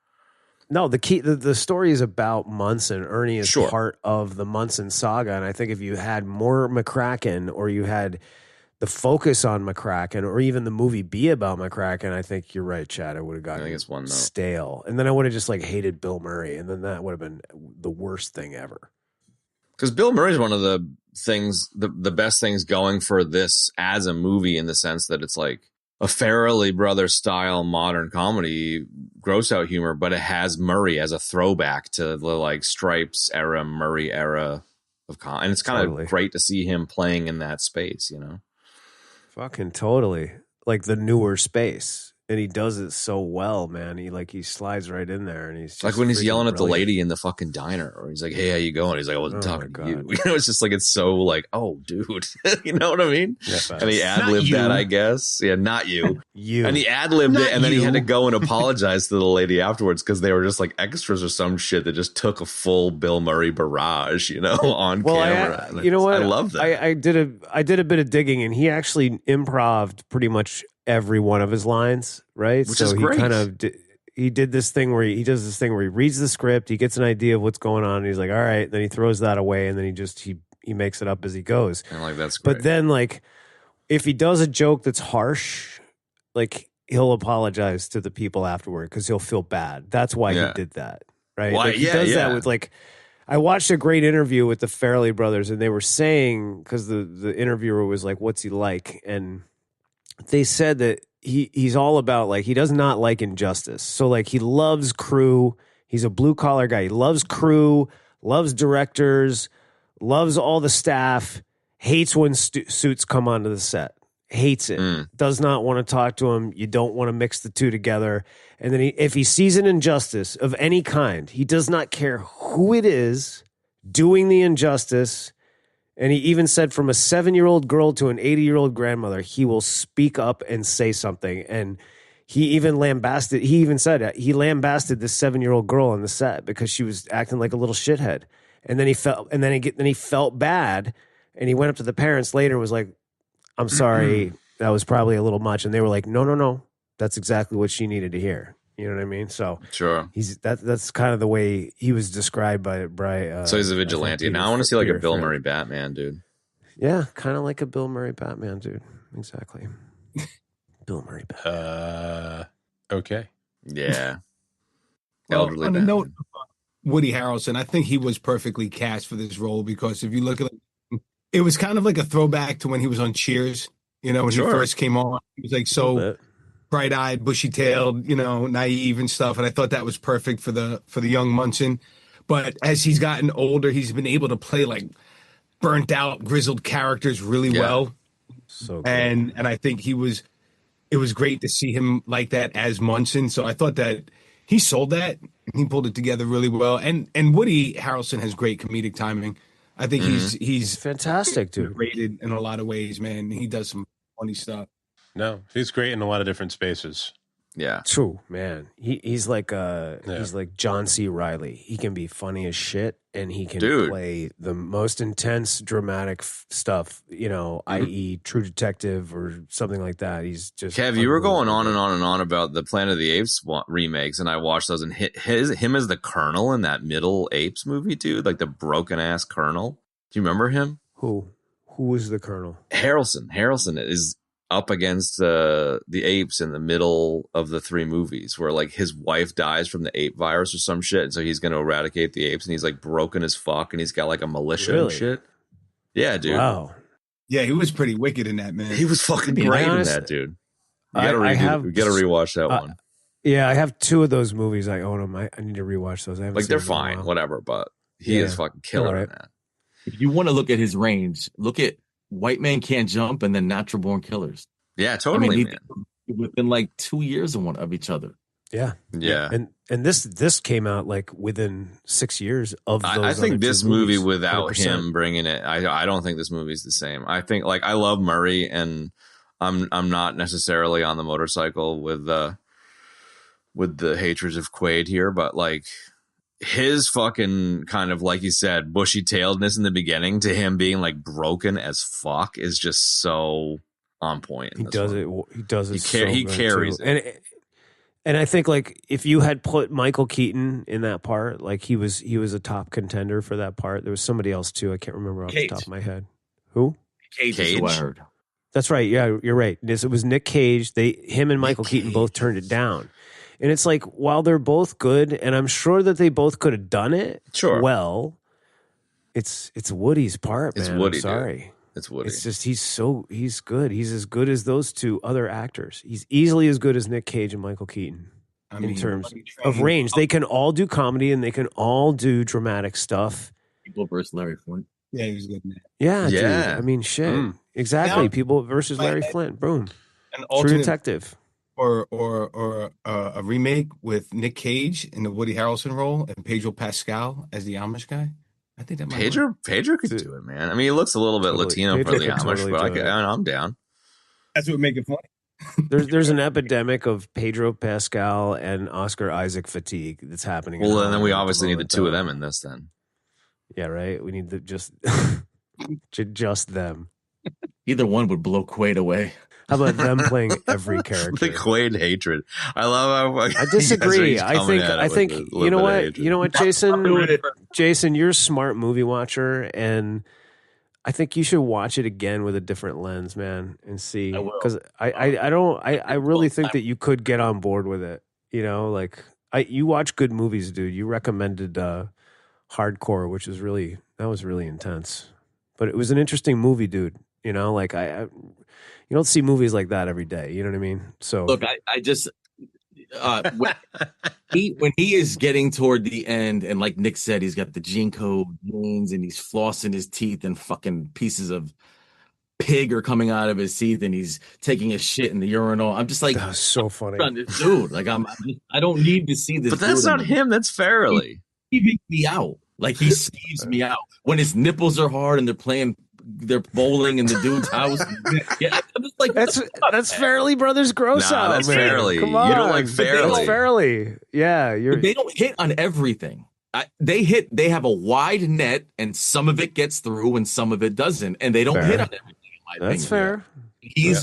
No, the story is about Munson. Ernie is Sure. part of the Munson saga, and I think if you had more McCracken, or you had the focus on McCracken, or even the movie be about McCracken, I think you're right, Chad. I would have gotten I think it's one note. stale, and then I would have just like hated Bill Murray, and then that would have been the worst thing ever. Because Bill Murray's one of the things, the best things going for this as a movie, in the sense that it's like a Farrelly Brothers style modern comedy, gross out humor, but it has Murray as a throwback to the like Stripes era, Murray era of and it's kind Totally. of great to see him playing in that space, Fucking totally. Like the newer space. And he does it so well, man. He slides right in there, and he's just Like when he's freaking yelling at the brilliant. lady in the fucking diner, or he's like, "Hey, how you going?" He's like, "I wasn't Oh, talking my to you." God. It's just like, it's so like, oh, dude, you know what I mean? Yeah, And he ad libbed that, I guess. Yeah, not you. You. And he ad libbed Not it, and then he had to you. go and apologize to the lady afterwards because they were just like extras or some shit that just took a full Bill Murray barrage, on camera. And you know what? I love that. I did a bit of digging, and he actually improv'd pretty much every one of his lines, right? Which so is he great. kind of he did this thing where he does this thing where he reads the script, he gets an idea of what's going on, and he's like, all right, then he throws that away, and then he makes it up as he goes. And like, that's great. But then, like, if he does a joke that's harsh, like, he'll apologize to the people afterward because he'll feel bad. That's why Yeah. he did that, right? Why- Like, he yeah, does yeah. that with, like, I watched a great interview with the Farrelly Brothers, and they were saying, because the interviewer was like, what's he like? And they said that he's all about, like, he does not like injustice. So, like, he loves crew. He's a blue collar guy. He loves crew, loves directors, loves all the staff, hates when suits come onto the set. Hates it. Does not want to talk to him. You don't want to mix the two together. And then if he sees an injustice of any kind, he does not care who it is doing the injustice. And he even said, from a 7-year-old girl to an 80-year-old grandmother, he will speak up and say something. And he even said he lambasted this 7-year-old girl on the set because she was acting like a little shithead. And then he felt bad, and he went up to the parents later and was like, I'm sorry, that was probably a little much. And they were like, no, that's exactly what she needed to hear. You know what I mean? So Sure. that's kind of the way he was described by So he's a vigilante. Now I want to see like a Bill Murray Batman, dude. Yeah, kind of like a Bill Murray Batman, dude. Exactly. Bill Murray Batman. Okay. Yeah. Well, Elderly on the Batman. note of Woody Harrelson, I think he was perfectly cast for this role because if you look at it was kind of like a throwback to when he was on Cheers, you know, when he first came on. He was like so bright-eyed, bushy-tailed, you know, naive and stuff, and I thought that was perfect for the young Munson. But as he's gotten older, he's been able to play like burnt out, grizzled characters really well. So good. And I think it was great to see him like that as Munson. So I thought that he sold that. He pulled it together really well. And Woody Harrelson has great comedic timing. I think he's fantastic, dude. Rated in a lot of ways, man. He does some funny stuff. No, he's great in a lot of different spaces. Yeah. True, man. He's like he's like John C. Reilly. He can be funny as shit, and he can play the most intense, dramatic stuff. You know, i.e., True Detective or something like that. He's just Kev. You were going on and on and on about the Planet of the Apes remakes, and I watched those. And him as the Colonel in that Middle Apes movie, dude, like the broken ass Colonel. Do you remember him? Who was the Colonel? Harrelson. Harrelson is up against the apes in the middle of the three movies where like his wife dies from the ape virus or some shit, and so he's going to eradicate the apes, and he's like broken as fuck, and he's got like a militia and shit. Yeah, dude. Wow. Yeah, he was pretty wicked in that, man. He was fucking great in that, dude. You gotta rewatch that one. Yeah, I have two of those movies. I own them. I need to rewatch those. I haven't like seen they're them in a fine, while. whatever, but he is fucking killer in that. If you want to look at his range, look at White Man Can't Jump and then Natural Born Killers. Yeah, totally, man. Within like 2 years of each other. Yeah. And this came out like within 6 years of those. I think this movie movies, without 100%. him bringing it, I don't think this movie's the same. I think like I love Murray, and I'm not necessarily on the motorcycle with the hatreds of Quaid here, but like his fucking kind of, like you said, bushy tailedness in the beginning to him being like broken as fuck is just so on point. He does it. He carries it. And I think like if you had put Michael Keaton in that part, like he was a top contender for that part. There was somebody else too. I can't remember off the top of my head. Who? Cage. Is who I heard. That's right. Yeah, you're right. It was Nick Cage. Him and Michael Keaton both turned it down. And it's like, while they're both good, and I'm sure that they both could have done it well, it's Woody's part, man. It's Woody, I'm sorry. Dude. It's Woody. It's just he's good. He's as good as those two other actors. He's easily as good as Nick Cage and Michael Keaton in terms of range. They can all do comedy and they can all do dramatic stuff. People versus Larry Flint. Yeah, he was good in that. Yeah, dude. I mean, shit. Exactly. Now, People versus Larry Flint. Boom. An True Detective. Or a remake with Nick Cage in the Woody Harrelson role and Pedro Pascal as the Amish guy. I think that might Pedro could do it, man. I mean, he looks a little bit Latino for the Amish, but I'm down. That's what would make it funny. There's an epidemic of Pedro Pascal and Oscar Isaac fatigue that's happening. Well, and then we obviously need the two of them in this then. Yeah, right. We need just them. Either one would blow Quaid away. How about them playing every character? The Quaid hatred. I love how I disagree. I think you know what? You know what, Jason? Jason, you're a smart movie watcher, and I think you should watch it again with a different lens, man, and see. Because I really think that you could get on board with it. You know, like you watch good movies, dude. You recommended Hardcore, which is really intense. But it was an interesting movie, dude. You know, like you don't see movies like that every day. You know what I mean? So look, I just when he is getting toward the end, and like Nick said, he's got the gene code jeans and he's flossing his teeth, and fucking pieces of pig are coming out of his teeth, and he's taking a shit in the urinal. I'm just like, that's so funny, dude. Like I don't need to see this. But that's not him. That's Farrelly. He beats me out. Like he skeeves me out when his nipples are hard and they're bowling in the dude's house. Yeah, I'm just like, that's Farrelly Brothers gross out. That's man. Farrelly. Come on. You don't like Farrelly. It's Farrelly. Yeah, they don't hit on everything. They have a wide net, and some of it gets through, and some of it doesn't, and they don't hit on everything. That's fair.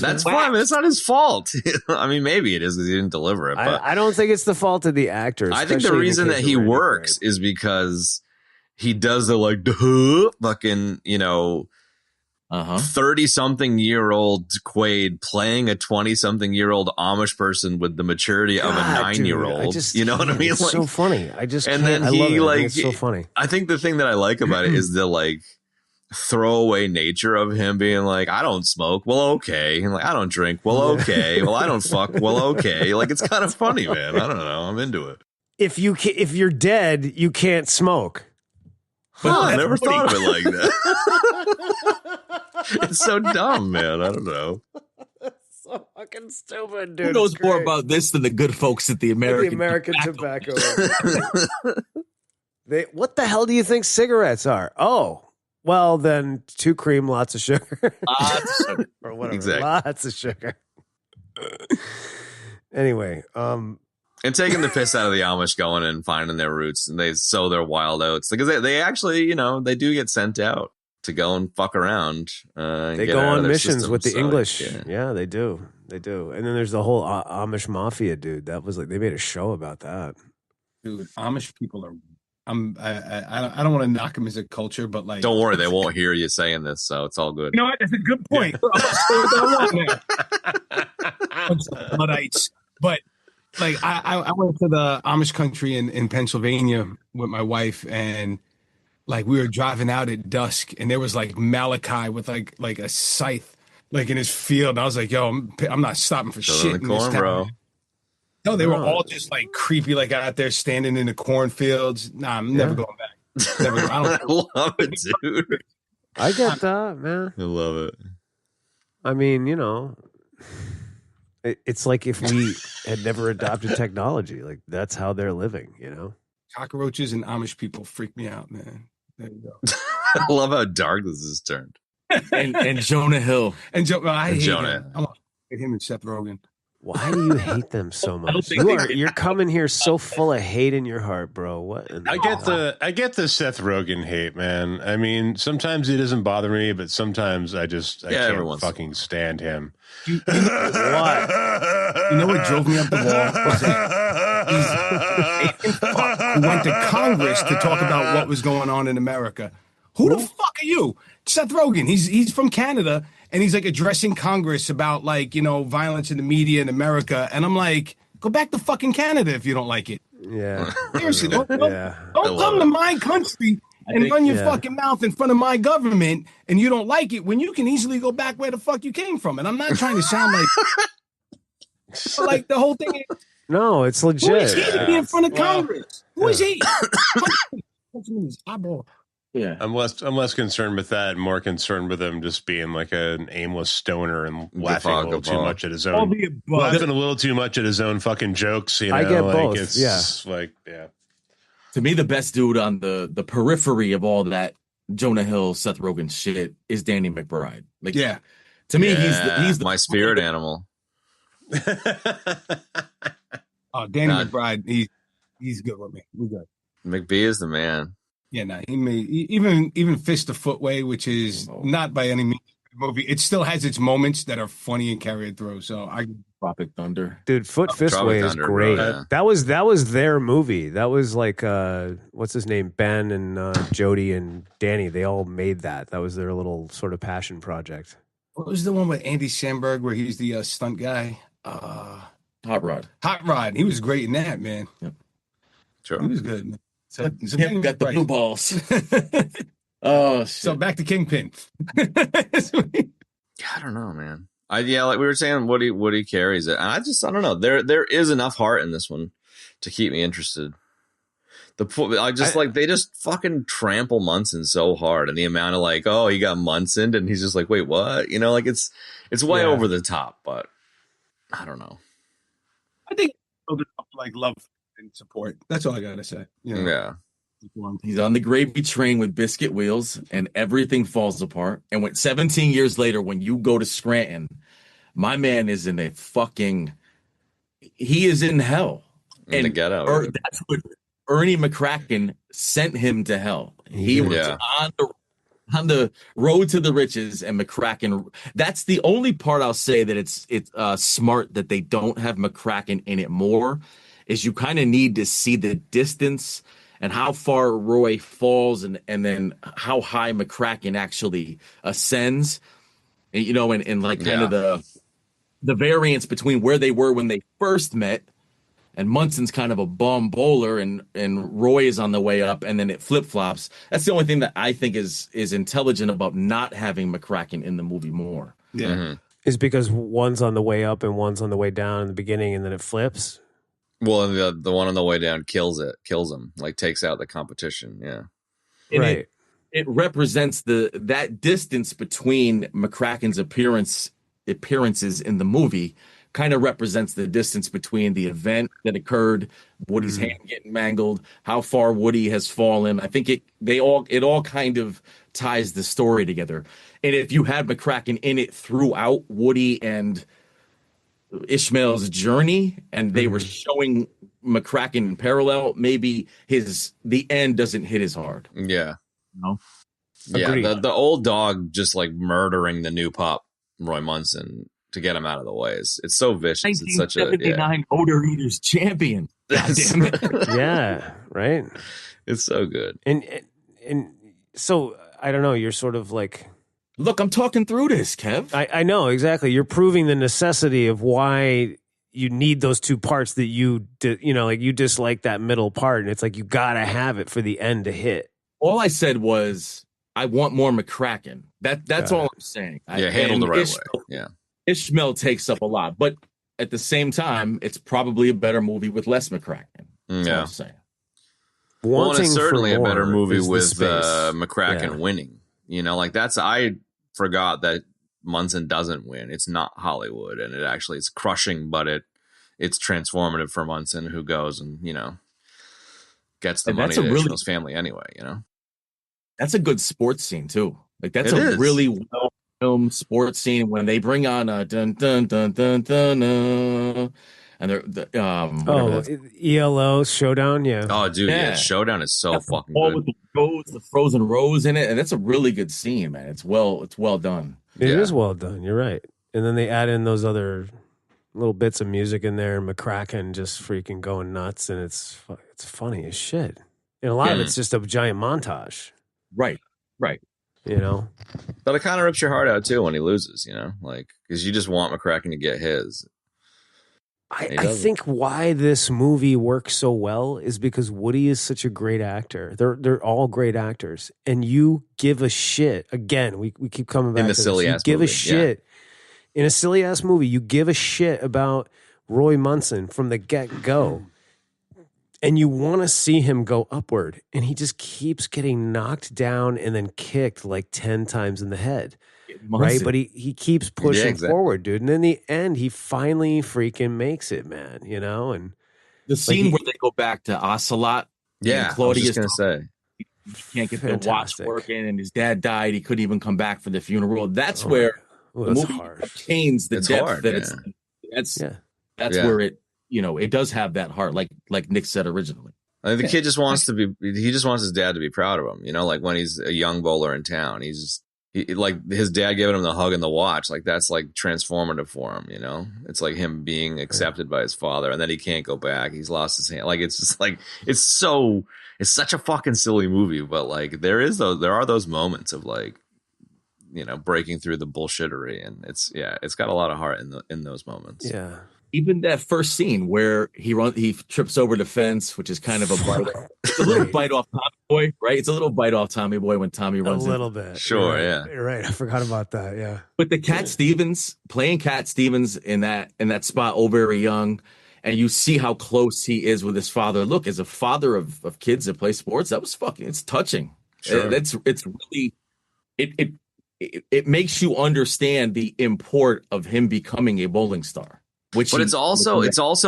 That's fine. I mean, it's not his fault. I mean, maybe it is because he didn't deliver it. But I don't think it's the fault of the actors. I think the reason that he works is because he does the like fucking, 30-something-year-old Quaid playing a 20-something year old Amish person with the maturity of a 9-year-old. You know what I mean? It's so funny. I just and can't. then he like it's so funny. I think the thing that I like about it is the like throwaway nature of him being like, I don't smoke. Well, okay. And like, I don't drink. Well, okay. Well, I don't fuck. Well, okay. Like, it's kind of funny, man. I don't know. I'm into it. If you're dead, you can't smoke. But I never thought of it like that. It's so dumb, man. I don't know. So fucking stupid, dude. Who knows more about this than the good folks at the American Tobacco. What the hell do you think cigarettes are? Oh, well, then 2 cream, lots of sugar. Lots of sugar. Or whatever. Exactly. Lots of sugar. Anyway, and taking the piss out of the Amish going and finding their roots, and they sow their wild oats because they actually, they do get sent out to go and fuck around. They go on missions with the English. Yeah, they do. They do. And then there's the whole Amish mafia, dude. That was like, they made a show about that. Dude, Amish people are. I don't want to knock them as a culture, but like, don't worry, they won't hear you saying this, so it's all good. You know what? That's a good point. Luddites, but like I went to the Amish country in Pennsylvania with my wife, and like we were driving out at dusk, and there was like Malachi with like a scythe like in his field. And I was like, yo, I'm not stopping for shit in this town, bro. No, they were all just like creepy, like out there standing in the cornfields. Nah, I'm never going back. Never, I love it, dude. I get that, man. I love it. I mean, it's like if we had never adopted technology, like that's how they're living, Cockroaches and Amish people freak me out, man. There you go. I love how dark this has turned. and Jonah Hill. I hate Jonah. him. I want to hate him and Seth Rogen. Why do you hate them so much? You're coming here so full of hate in your heart, bro. What? I get the Seth Rogen hate, man. I mean, sometimes it doesn't bother me, but sometimes I can't fucking stand him. What? You know what drove me up the wall was that he went to Congress to talk about what was going on in America. Who the fuck are you? Seth Rogen. He's from Canada, and he's like addressing Congress about like, violence in the media in America. And I'm like, go back to fucking Canada if you don't like it. Yeah. Seriously, don't come to my country and run your fucking mouth in front of my government and you don't like it when you can easily go back where the fuck you came from. And I'm not trying to sound like the whole thing is, no, it's legit. Who is he to be in front of Congress? Who is he? Yeah, I'm less concerned with that, and more concerned with him just being like an aimless stoner and laughing a little too much at his own, laughing a little too much at his own fucking jokes. I get both. It's like, yeah. To me, the best dude on the periphery of all that Jonah Hill, Seth Rogen shit is Danny McBride. Like, to me, he's my spirit animal. Oh, Danny McBride, he's good with me. We're good. McBee is the man. Yeah, he made even Fist of Footway, which is not by any means a movie. It still has its moments that are funny and carried through. So Tropic Thunder, dude, Fistway is great. Bro, yeah. That was their movie. That was like what's his name, Ben and Jody and Danny. They all made that. That was their little sort of passion project. What was the one with Andy Samberg where he's the stunt guy? Hot Rod. Hot Rod. He was great in that, man. Yep. Sure, he was good, man. So got the blue balls. Oh, shit. So back to Kingpin. I don't know, man. Like we were saying, Woody carries it. And I don't know. There is enough heart in this one to keep me interested. They just fucking trample Munson so hard, and the amount of like, oh, he got Munson, and he's just like, wait, what? Like it's way over the top, but I don't know. I think like love and support. That's all I gotta say. Yeah. He's on the gravy train with biscuit wheels, and everything falls apart. And 17 years later, when you go to Scranton, my man is in he is in hell. In the ghetto. That's what Ernie McCracken sent him to hell. He was on the on the road to the riches, and McCracken. That's the only part I'll say that it's smart that they don't have McCracken in it more, is you kind of need to see the distance and how far Roy falls, and then how high McCracken actually ascends, and like kind of the variance between where they were when they first met. And Munson's kind of a bum bowler, and Roy is on the way up, and then it flip flops. That's the only thing that I think is intelligent about not having McCracken in the movie more. Yeah. Mm-hmm. Is because one's on the way up and one's on the way down in the beginning, and then it flips. Well, and the one on the way down kills him, like takes out the competition. Yeah. And Right. It represents that distance between McCracken's appearances in the movie. Kind of represents the distance between the event that occurred, Woody's hand getting mangled, how far Woody has fallen. I think it all kind of ties the story together. And if you had McCracken in it throughout Woody and Ishmael's journey, and they were showing McCracken in parallel, maybe the end doesn't hit as hard. Yeah. No. Yeah. Agreed. The old dog just like murdering the new pup, Roy Munson, to get him out of the way. It's so vicious. It's such a 1979 Motor Eaters champion. God damn it. Yeah, right. It's so good. And so I don't know. You're sort of like, Look, I'm talking through this, Kev. I know exactly. You're proving the necessity of why you need those two parts that you dislike that middle part, and it's like you gotta have it for the end to hit. All I said was I want more McCracken. That's all I'm saying. Handled the right way. Yeah. Ishmael takes up a lot, but at the same time, it's probably a better movie with less McCracken. That's all I'm saying. Well, and it's Wanting certainly for a better more movie is the with space. McCracken winning. I forgot that Munson doesn't win. It's not Hollywood, and it's crushing, but it's transformative for Munson, who goes and gets the And money that's a to really- Ishmael's family anyway. That's a good sports scene too. Like that's It a is. really well filmed sports scene when they bring on a dun dun dun dun dun, and they're ELO showdown. Yeah. Oh, dude, Yeah. Showdown is so fucking all good. with the frozen rose in it, and that's a really good scene, man. It's well done. It Yeah. is well done. You're right. And then they add in those other little bits of music in there, and McCracken just freaking going nuts, and it's funny as shit. And a lot of Yeah. it's just a giant montage. Right. But it kind of rips your heart out too when he loses, because you just want McCracken to get his. He I doesn't. think why this movie works so well is because Woody is such a great actor. They're all great actors, and you give a shit. Again, we keep coming back In the to this. silly You ass give movie, a shit in a silly ass movie. You give a shit about Roy Munson from the get go, and you want to see him go upward, and he just keeps getting knocked down and then kicked like 10 times in the head. Right, but he keeps pushing exactly. forward, dude. And in the end, he finally freaking makes it, man. And The scene where they go back to Ocelot. Yeah, and Claudius I was just gonna say. can't get the watch Fantastic. working, and his dad died. He couldn't even come back for the funeral. That's where oh, the that's movie harsh. obtains the It's depth hard, that yeah. that's Yeah. where it does have that heart, like Nick said originally. I think the kid just wants he just wants his dad to be proud of him. Like when he's a young bowler in town, like his dad giving him the hug and the watch, like that's like transformative for him. It's like him being accepted by his father, and then he can't go back. He's lost his hand. Like it's just like it's such a fucking silly movie, but like there are those moments of like breaking through the bullshittery, and it's got a lot of heart in those moments. Yeah. Even that first scene where he trips over the fence, which is kind of a bite. It's a little bite off Tommy Boy, right? It's a little bite off Tommy Boy when Tommy runs A little bit. Sure, You're yeah. right. You're right. I forgot about that. Yeah. But the Cat Stevens playing Cat Stevens in that spot, oh very young, and you see how close he is with his father. Look, as a father of kids that play sports, that was it's touching. Sure. It's really it makes you understand the import of him becoming a bowling star. But it's also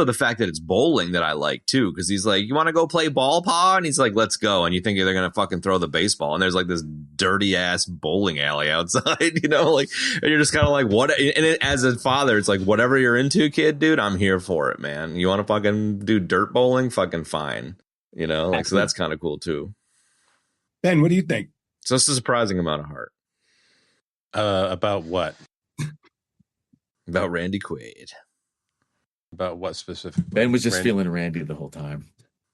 the fact that it's bowling that I like too, because he's like, you want to go play ball, pa? And he's like, let's go. And you think they're gonna fucking throw the baseball, and there's like this dirty ass bowling alley outside, and you're just kind of like, what? And as a father, it's like, whatever you're into, kid, dude, I'm here for it, man. You want to fucking do dirt bowling? Fucking fine, so that's kind of cool too. Ben, what do you think? Just a surprising amount of heart. About what? About Randy Quaid. About what specifically? Ben was just feeling Randy the whole time.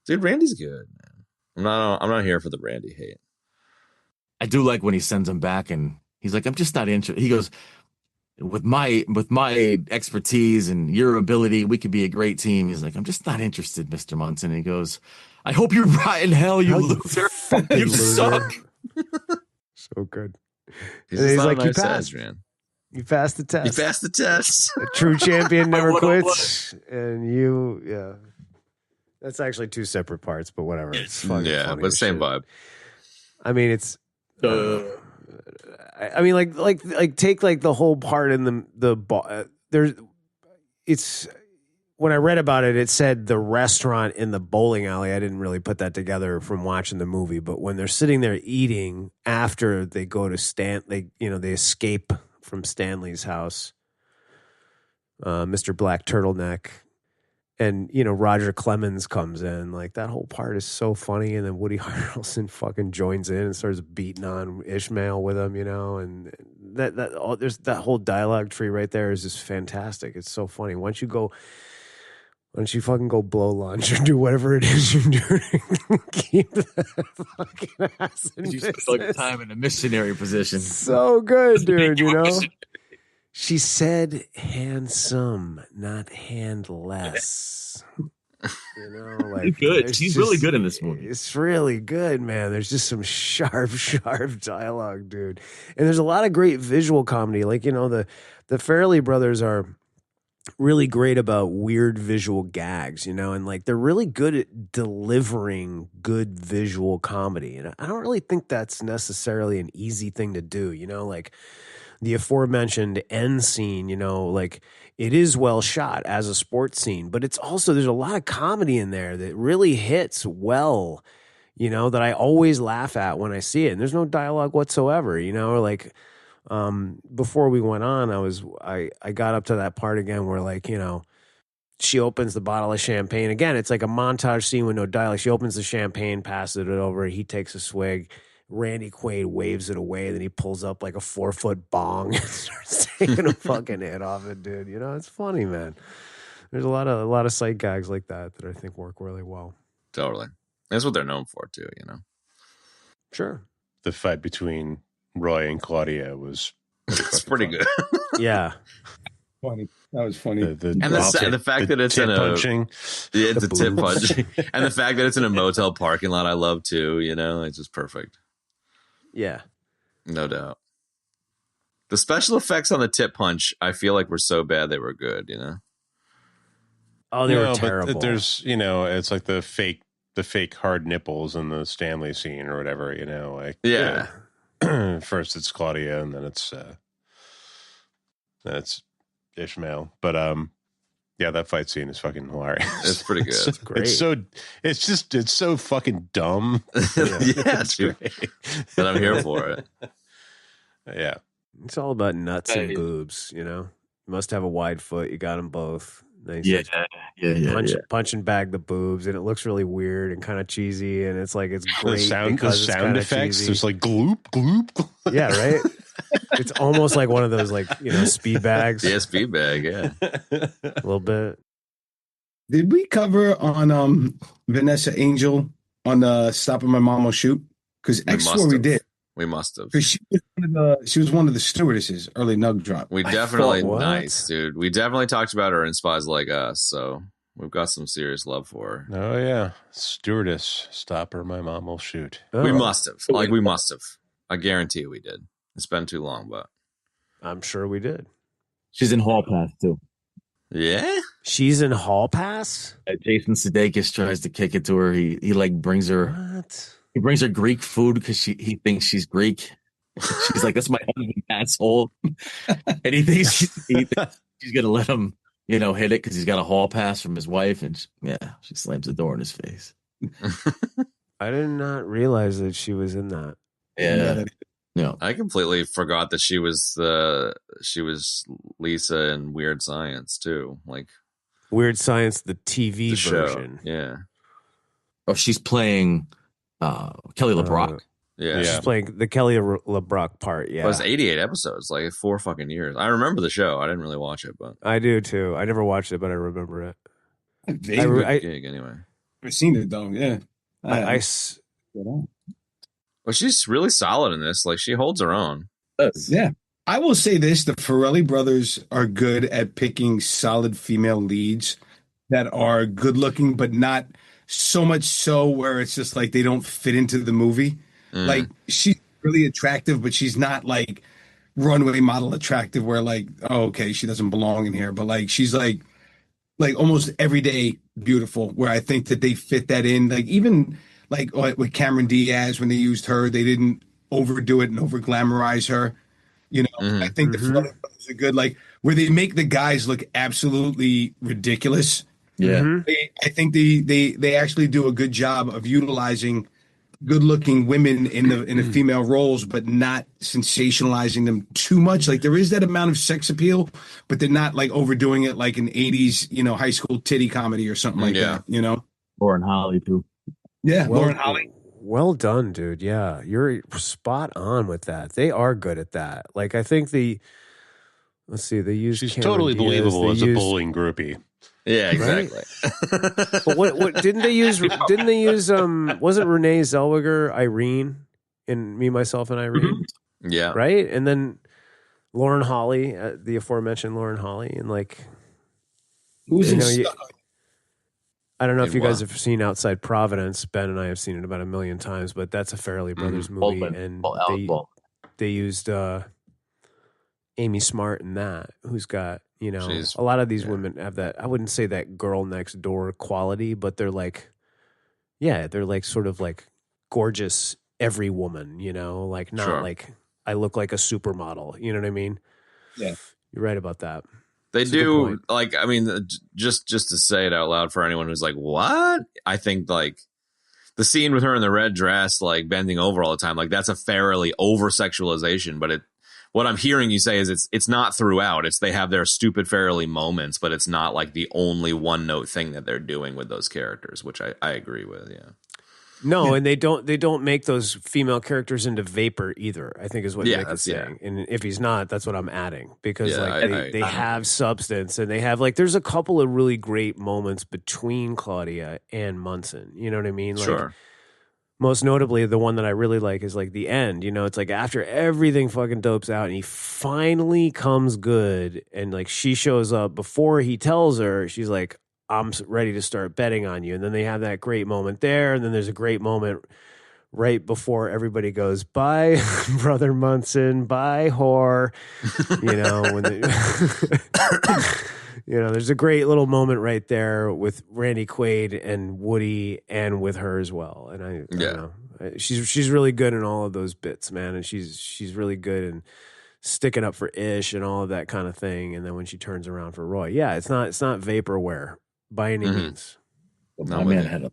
Dude, Randy's good, man. I'm not here for the Randy hate. I do like when he sends him back and he's like, I'm just not interested. He goes, with my expertise and your ability, we could be a great team. He's like, I'm just not interested, Mr. Munson. And he goes, I hope you rot in hell, you loser. You suck. So good. He's like, nice you passed, man. You passed the test. You passed the test. A true champion never quits. And yeah. That's actually two separate parts, but whatever. It's fucking funny but same vibe. I mean, it's. I mean, like take like the whole part in there's. It's when I read about it, it said the restaurant in the bowling alley. I didn't really put that together from watching the movie, but when they're sitting there eating after they go to they escape from Stanley's house, Mr. Black Turtleneck. And, Roger Clemens comes in. Like, that whole part is so funny. And then Woody Harrelson fucking joins in and starts beating on Ishmael with him, and there's that whole dialogue tree right there is just fantastic. It's so funny. Why don't you fucking go blow lunch or do whatever it is you're doing? Keep that fucking ass in business. You spend time in a missionary position. So good, dude, She said handsome, not handless. Like good. She's really good in this movie. It's really good, man. There's just some sharp dialogue, dude. And there's a lot of great visual comedy. Like, the Farrelly Brothers are really great about weird visual gags, and like they're really good at delivering good visual comedy. And I don't really think that's necessarily an easy thing to do, like the aforementioned end scene, like it is well shot as a sports scene, but it's also, there's a lot of comedy in there that really hits well, that I always laugh at when I see it. And there's no dialogue whatsoever, like, before we went on, I got up to that part again where like, she opens the bottle of champagne. Again, it's like a montage scene with no dialogue. She opens the champagne, passes it over. He takes a swig. Randy Quaid waves it away. Then he pulls up like a 4-foot bong and starts taking a fucking hit off it, dude. It's funny, man. There's a lot of sight gags like that I think work really well. Totally. That's what they're known for too, Sure. The fight between Roy and Claudia was pretty good. Yeah. Funny. That was funny. The fact that it's in a punching, the tip punching, and the fact that it's in a motel parking lot, I love too. It's just perfect. Yeah, no doubt. The special effects on the tip punch, I feel like were so bad they were good. Oh, they were terrible. But there's, it's like the fake hard nipples in the Stanley scene or whatever. Like yeah. First it's Claudia, and then it's Ishmael. But yeah, that fight scene is fucking hilarious. It's pretty good. It's great. It's so fucking dumb. Yeah, dude. But I'm here for it. Yeah. It's all about nuts and boobs, You must have a wide foot. You got them both. Nice. Yeah. Punch and bag the boobs, and it looks really weird and kind of cheesy, and it's like it's great. The sound effects, there's like gloop, gloop, gloop. Yeah, right? It's almost like one of those like, speed bags. Yeah, speed bag, yeah. A little bit. Did we cover on Vanessa Angel on Stopping My Mom Will Shoot? Because I swore we did. We must have. Because she was one of the stewardesses, early Nug Drop. We definitely, nice, dude. We definitely talked about her in Spies Like Us, so we've got some serious love for her. Oh, yeah. Stewardess, stop her, my mom will shoot. Oh. We must have. We must have. I guarantee we did. It's been too long, but I'm sure we did. She's in Hall Pass, too. Yeah? She's in Hall Pass? Jason Sudeikis tries to kick it to her. He like brings her... What? He brings her Greek food because he thinks she's Greek. She's like, that's my husband, asshole. And he thinks she's going to let him, hit it because he's got a hall pass from his wife. And she slams the door in his face. I did not realize that she was in that. Yeah. No. I completely forgot that she was Lisa in Weird Science too. Like Weird Science, the TV version. Show. Yeah. Oh, she's playing Kelly LeBrock. Yeah. Yeah. She's playing the Kelly LeBrock part. Yeah. It was 88 episodes, like 4 fucking years. I remember the show. I didn't really watch it, but I do too. I never watched it, but I remember it. Vaguely I- gig anyway. I've seen it though. Yeah. Well, she's really solid in this. Like, she holds her own. Yeah. I will say this, the Farrelly brothers are good at picking solid female leads that are good looking, but not so much so where it's just like they don't fit into the movie. Like, she's really attractive, but she's not like runway model attractive where like, oh, okay, she doesn't belong in here. But like, she's like almost everyday beautiful, where I think that they fit that in. Like, even like with Cameron Diaz, when they used her, they didn't overdo it and over glamorize her. You know, I think the Farrelly brothers are good, like where they make the guys look absolutely ridiculous. Yeah. I think they actually do a good job of utilizing good-looking women in the female roles, but not sensationalizing them too much. Like, there is that amount of sex appeal, but they're not like overdoing it like an 80s, high school titty comedy or something like that, Lauren Holly too. Yeah, Lauren Holly. Well done, dude. Yeah, you're spot on with that. They are good at that. Like, I think let's see, they use She's Cameron totally Diaz, believable they as a used- bowling groupie. Yeah, exactly. But what didn't they use? Didn't they use? Wasn't Renee Zellweger Irene in Me, Myself, and Irene? Yeah. Right, and then Lauren Holly, the aforementioned Lauren Holly, and like, Who's in I don't know if In you guys what? have seen Outside Providence. Ben and I have seen it about 1,000,000 times, but that's a Farrelly Brothers movie, and they used Amy Smart in that, who's got, She's- a lot of these women have that, I wouldn't say that girl next door quality, but they're like, they're like sort of like gorgeous every woman, like not Sure. like I look like a supermodel. You know what I mean? Yeah. You're right about that. They That's a good do, point. like, I mean, just to say it out loud for anyone who's like, what? I think, like, the scene with her in the red dress, like, bending over all the time, like, that's a fairly over-sexualization, but what I'm hearing you say is it's not throughout. It's they have their stupid Farrelly moments, but it's not, like, the only one-note thing that they're doing with those characters, which I agree with, yeah. No, and they don't make those female characters into vapor either, I think is what Nick is saying. And if he's not, that's what I'm adding. Because they have substance, and they have there's a couple of really great moments between Claudia and Munson. You know what I mean? Like, Sure. most notably, the one that I really like is like the end. It's like after everything fucking dopes out and he finally comes good, and like she shows up before he tells her, she's like, I'm ready to start betting on you. And then they have that great moment there. And then there's a great moment right before everybody goes, bye, Brother Munson, bye, whore. When there's a great little moment right there with Randy Quaid and Woody and with her as well. And I don't know. She's really good in all of those bits, man. And she's really good in sticking up for Ish and all of that kind of thing. And then when she turns around for Roy, it's not vaporware by any means. My man had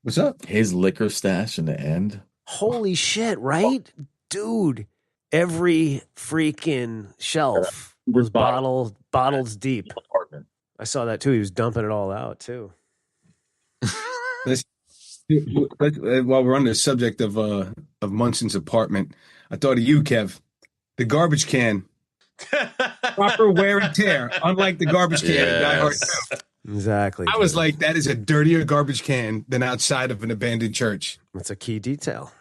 What's up? His liquor stash in the end. Holy shit, right? Dude, every freaking shelf was bottles deep. Apartment. I saw that too. He was dumping it all out too. While we're on the subject of Munson's apartment, I thought of you, Kev. The garbage can. Proper wear and tear, unlike the garbage can in Die Hard 2. Exactly. I was like, that is a dirtier garbage can than outside of an abandoned church. It's a key detail.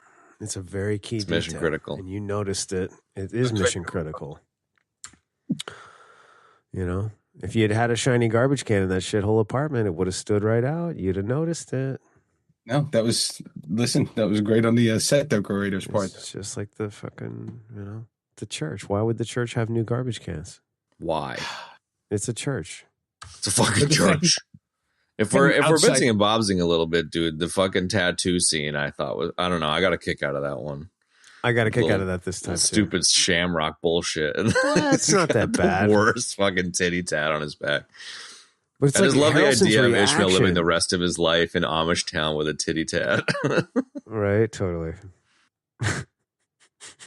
It's a very key detail. Mission critical. And you noticed it. It is mission critical. If you had had a shiny garbage can in that shithole apartment, it would have stood right out. You'd have noticed it. No, that was great on the set decorators part. It's just like the fucking, the church. Why would the church have new garbage cans? Why? It's a church. It's a fucking church. If we're bitsing and bobsing a little bit, dude, the fucking tattoo scene I thought was, I don't know, I got a kick out of that one. I got a kick out of that this time. Stupid shamrock bullshit. It's not that bad. The worst fucking titty tat on his back. But it's I just love the Harrelson's idea of Ishmael reaction. living the rest of his life in Amish town with a titty tat. Right, totally.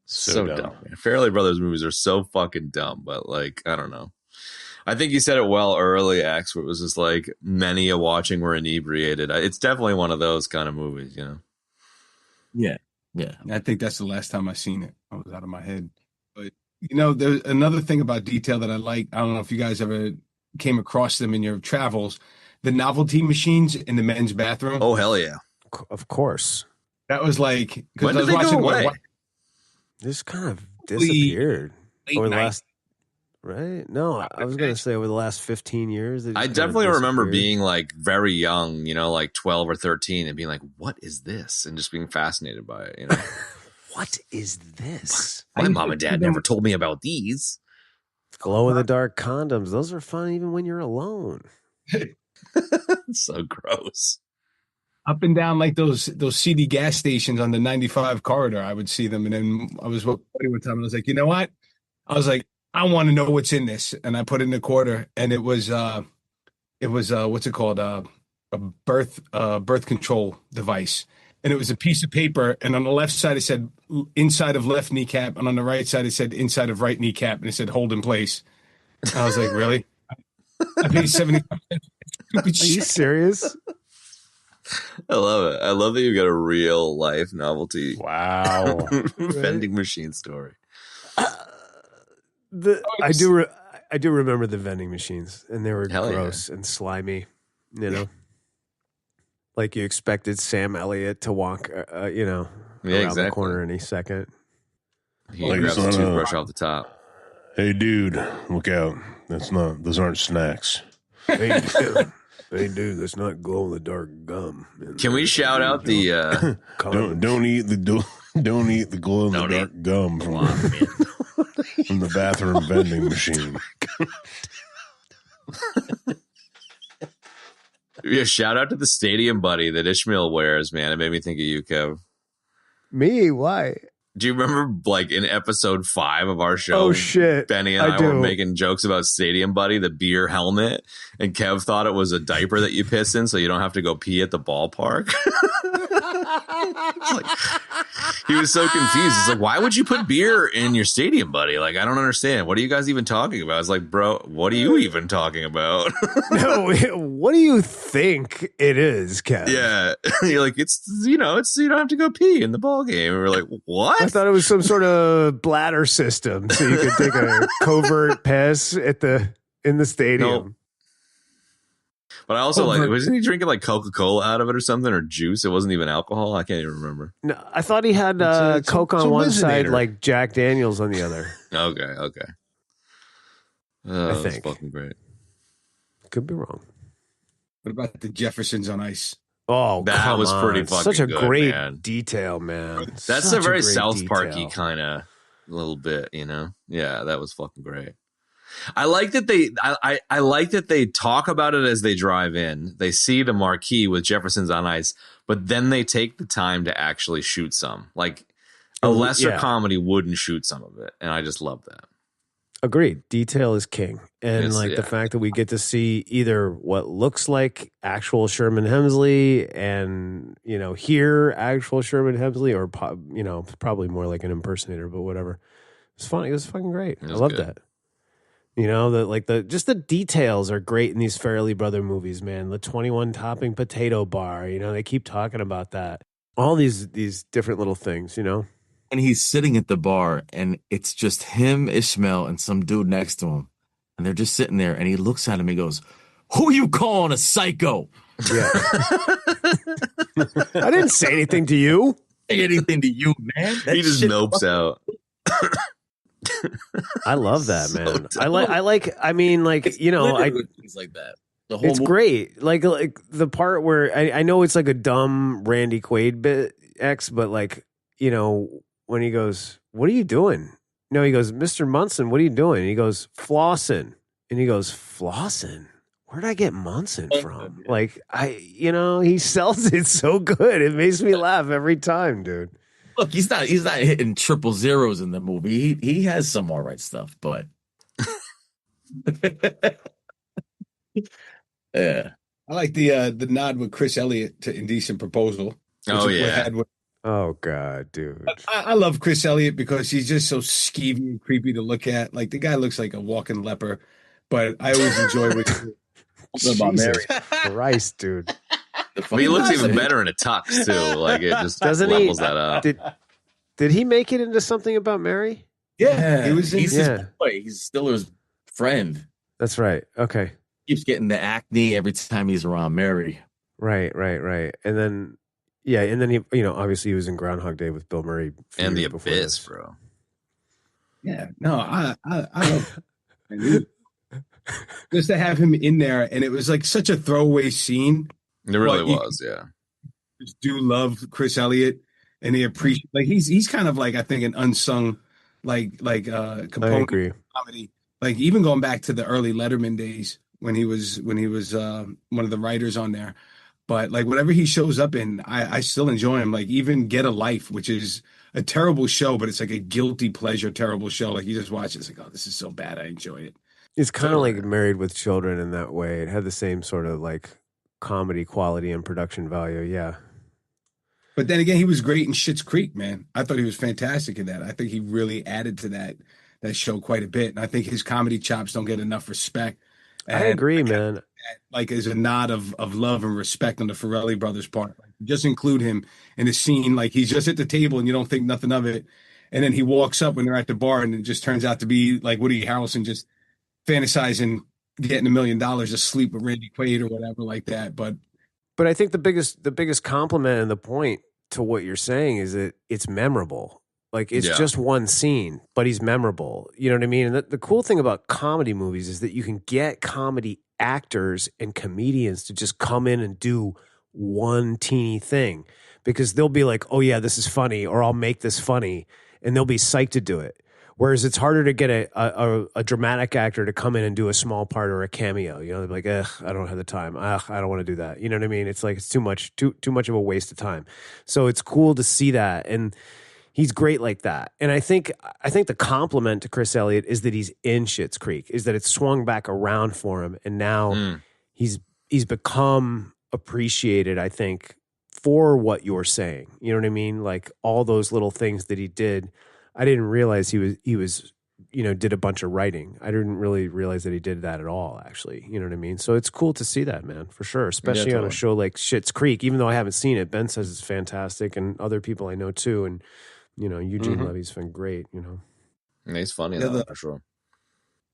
So dumb. Man. Farrelly Brothers movies are so fucking dumb, but like, I don't know. I think you said it well early, Axe, where it was just like many a watching were inebriated. It's definitely one of those kind of movies, Yeah. Yeah. I think that's the last time I seen it. I was out of my head. But you know, there's another thing about detail that I like. I don't know if you guys ever came across them in your travels. The novelty machines in the men's bathroom. Oh hell yeah! Of course. That was like When because I did was they watching go my away? wife This kind of disappeared late over the night. last. Right? No, I was going to say over the last 15 years. they just I kind of definitely remember disappeared. being like very young, you know, like 12 or 13, and being like, "What is this?" and just being fascinated by it. You know, What is this? my mom and dad never told me about these. Glow in the dark condoms. Those are fun even when you're alone. So gross. Up and down like those CD gas stations on the 95 corridor. I would see them, and then I was with buddy one time, and I was like, you know what? I was like, I want to know what's in this, and I put in the quarter, and it was what's it called? A birth control device, and it was a piece of paper, and on the left side it said inside of left kneecap, and on the right side it said inside of right kneecap, and it said hold in place. I was like, really? I paid 70. Are you serious? I love it. I love that you got a real life novelty Wow. vending machine story. I do remember the vending machines, and they were Hell yeah. gross and slimy. You know, like you expected Sam Elliott to walk, Yeah, around the exactly. corner any second. He Like grabs it's the not a- toothbrush off the top. Hey, dude, look out. Those aren't snacks. Hey, dude, that's not glow in the dark gum. Can we shout out the Don't eat the glow in the dark gum from the bathroom vending machine. yeah, shout out to the stadium buddy that Ishmael wears, man. It made me think of you, Kev. Me? Why? Do you remember like in episode 5 of our show? Oh shit! Benny and I do. were making jokes about Stadium Buddy, the beer helmet, and Kev thought it was a diaper that you piss in so you don't have to go pee at the ballpark. Like, he was so confused. He's like, why would you put beer in your Stadium Buddy? Like, I don't understand. What are you guys even talking about? I was like, bro, what are you even talking about? No, what do you think it is, Kev? Yeah. You're like, it's you don't have to go pee in the ball game. And we're like, what? I thought it was some sort of bladder system, so you could take a covert piss in the stadium. Nope. But I also wasn't he drinking like Coca-Cola out of it or something, or juice? It wasn't even alcohol. I can't even remember. No, I thought he had It's a- Coke it's on a one side, Wizinator. like Jack Daniels on the other. Okay. That's think. fucking great. Could be wrong. What about the Jeffersons on ice? Oh, That come was on. pretty fucking Such a good, great man. detail, man. That's Such a very great South Parky detail. kind of little bit, you know? Yeah, that was fucking great. I like that I like that they talk about it as they drive in. They see the marquee with Jefferson's on ice, but then they take the time to actually shoot some. Like a lesser yeah. comedy wouldn't shoot some of it, and I just love that. Agreed. Detail is king. And It's- the yeah. fact that we get to see either what looks like actual Sherman Hemsley and, hear actual Sherman Hemsley or, probably more like an impersonator, but whatever. It's funny. It was fucking great. It I was love good. that. Just the details are great in these Farrelly Brother movies, man. The 21 topping potato bar, they keep talking about that. All these different little things, And he's sitting at the bar, and it's just him, Ishmael, and some dude next to him. And they're just sitting there, and he looks at him and goes, "Who you calling a psycho?" Yeah. I didn't say anything to you. Say anything to you, man. That He just shit nopes out. I love that, So man. dumb. things like that. The whole It's movie. great. Like the part where I know it's like a dumb Randy Quaid bit X, but when he goes, "What are you doing?" No, he goes, "Mr. Munson, what are you doing?" And he goes, "Flossing." And he goes, "Flossing? Where'd I get Munson from?" Like he sells it so good. It makes me laugh every time, dude. Look, he's not hitting triple zeros in the movie. He has some all right stuff, but yeah. I like the nod with Chris Elliott to Indecent Proposal. Oh, which we yeah. had with- Oh God, dude. I love Chris Elliott because he's just so skeevy and creepy to look at. Like the guy looks like a walking leper, but I always enjoy what about Jesus Christ, dude. I mean, he looks even better in a tux too. Like it just Doesn't he? levels that up. Did he make it into something about Mary? Yeah, he was in. He's Yeah. his boy. He's Stiller's friend. That's right. Okay. Keeps getting the acne every time he's around Mary. Right. And then, and then he, obviously he was in Groundhog Day with Bill Murray And the before Abyss, this. bro. Yeah, no, I love it. Just to have him in there, and it was like such a throwaway scene. It really But you was, yeah. just do love Chris Elliott, and they appreciate like he's kind of like I think an unsung component agree. of comedy. Like even going back to the early Letterman days when he was one of the writers on there. But like whatever he shows up in, I still enjoy him. Like even Get a Life, which is a terrible show, but it's like a guilty pleasure terrible show. Like you just watch it, it's like, oh, this is so bad. I enjoy it. It's kind of like Married with Children in that way. It had the same sort of like comedy quality and production value. Yeah. But then again, he was great in Schitt's Creek, man. I thought he was fantastic in that. I think he really added to that show quite a bit. And I think his comedy chops don't get enough respect. And I agree, man. Like as a nod of love and respect on the Farrelly Brothers' part. Like, just include him in a scene like he's just at the table and you don't think nothing of it. And then he walks up when they're at the bar and it just turns out to be like Woody Harrelson just fantasizing getting $1 million to sleep with Randy Quaid or whatever like that. But I think the biggest compliment and the point to what you're saying is that it's memorable. Like it's just one scene, but he's memorable. You know what I mean? And the cool thing about comedy movies is that you can get comedy actors and comedians to just come in and do one teeny thing because they'll be like, oh yeah, this is funny, or I'll make this funny, and they'll be psyched to do it. Whereas it's harder to get a dramatic actor to come in and do a small part or a cameo. You know, they're like, I don't have the time. I don't want to do that. You know what I mean? It's like it's too much of a waste of time. So it's cool to see that, and he's great like that. And I think the compliment to Chris Elliott is that he's in Schitt's Creek, is that it's swung back around for him, and now he's become appreciated, I think, for what you're saying. You know what I mean? Like all those little things that he did. I didn't realize he was did a bunch of writing. I didn't really realize that he did that at all, actually. You know what I mean? So it's cool to see that, man, for sure. Especially on a show like Schitt's Creek, even though I haven't seen it. Ben says it's fantastic, and other people I know too. And Eugene Levy's been great. Yeah, he's funny for sure.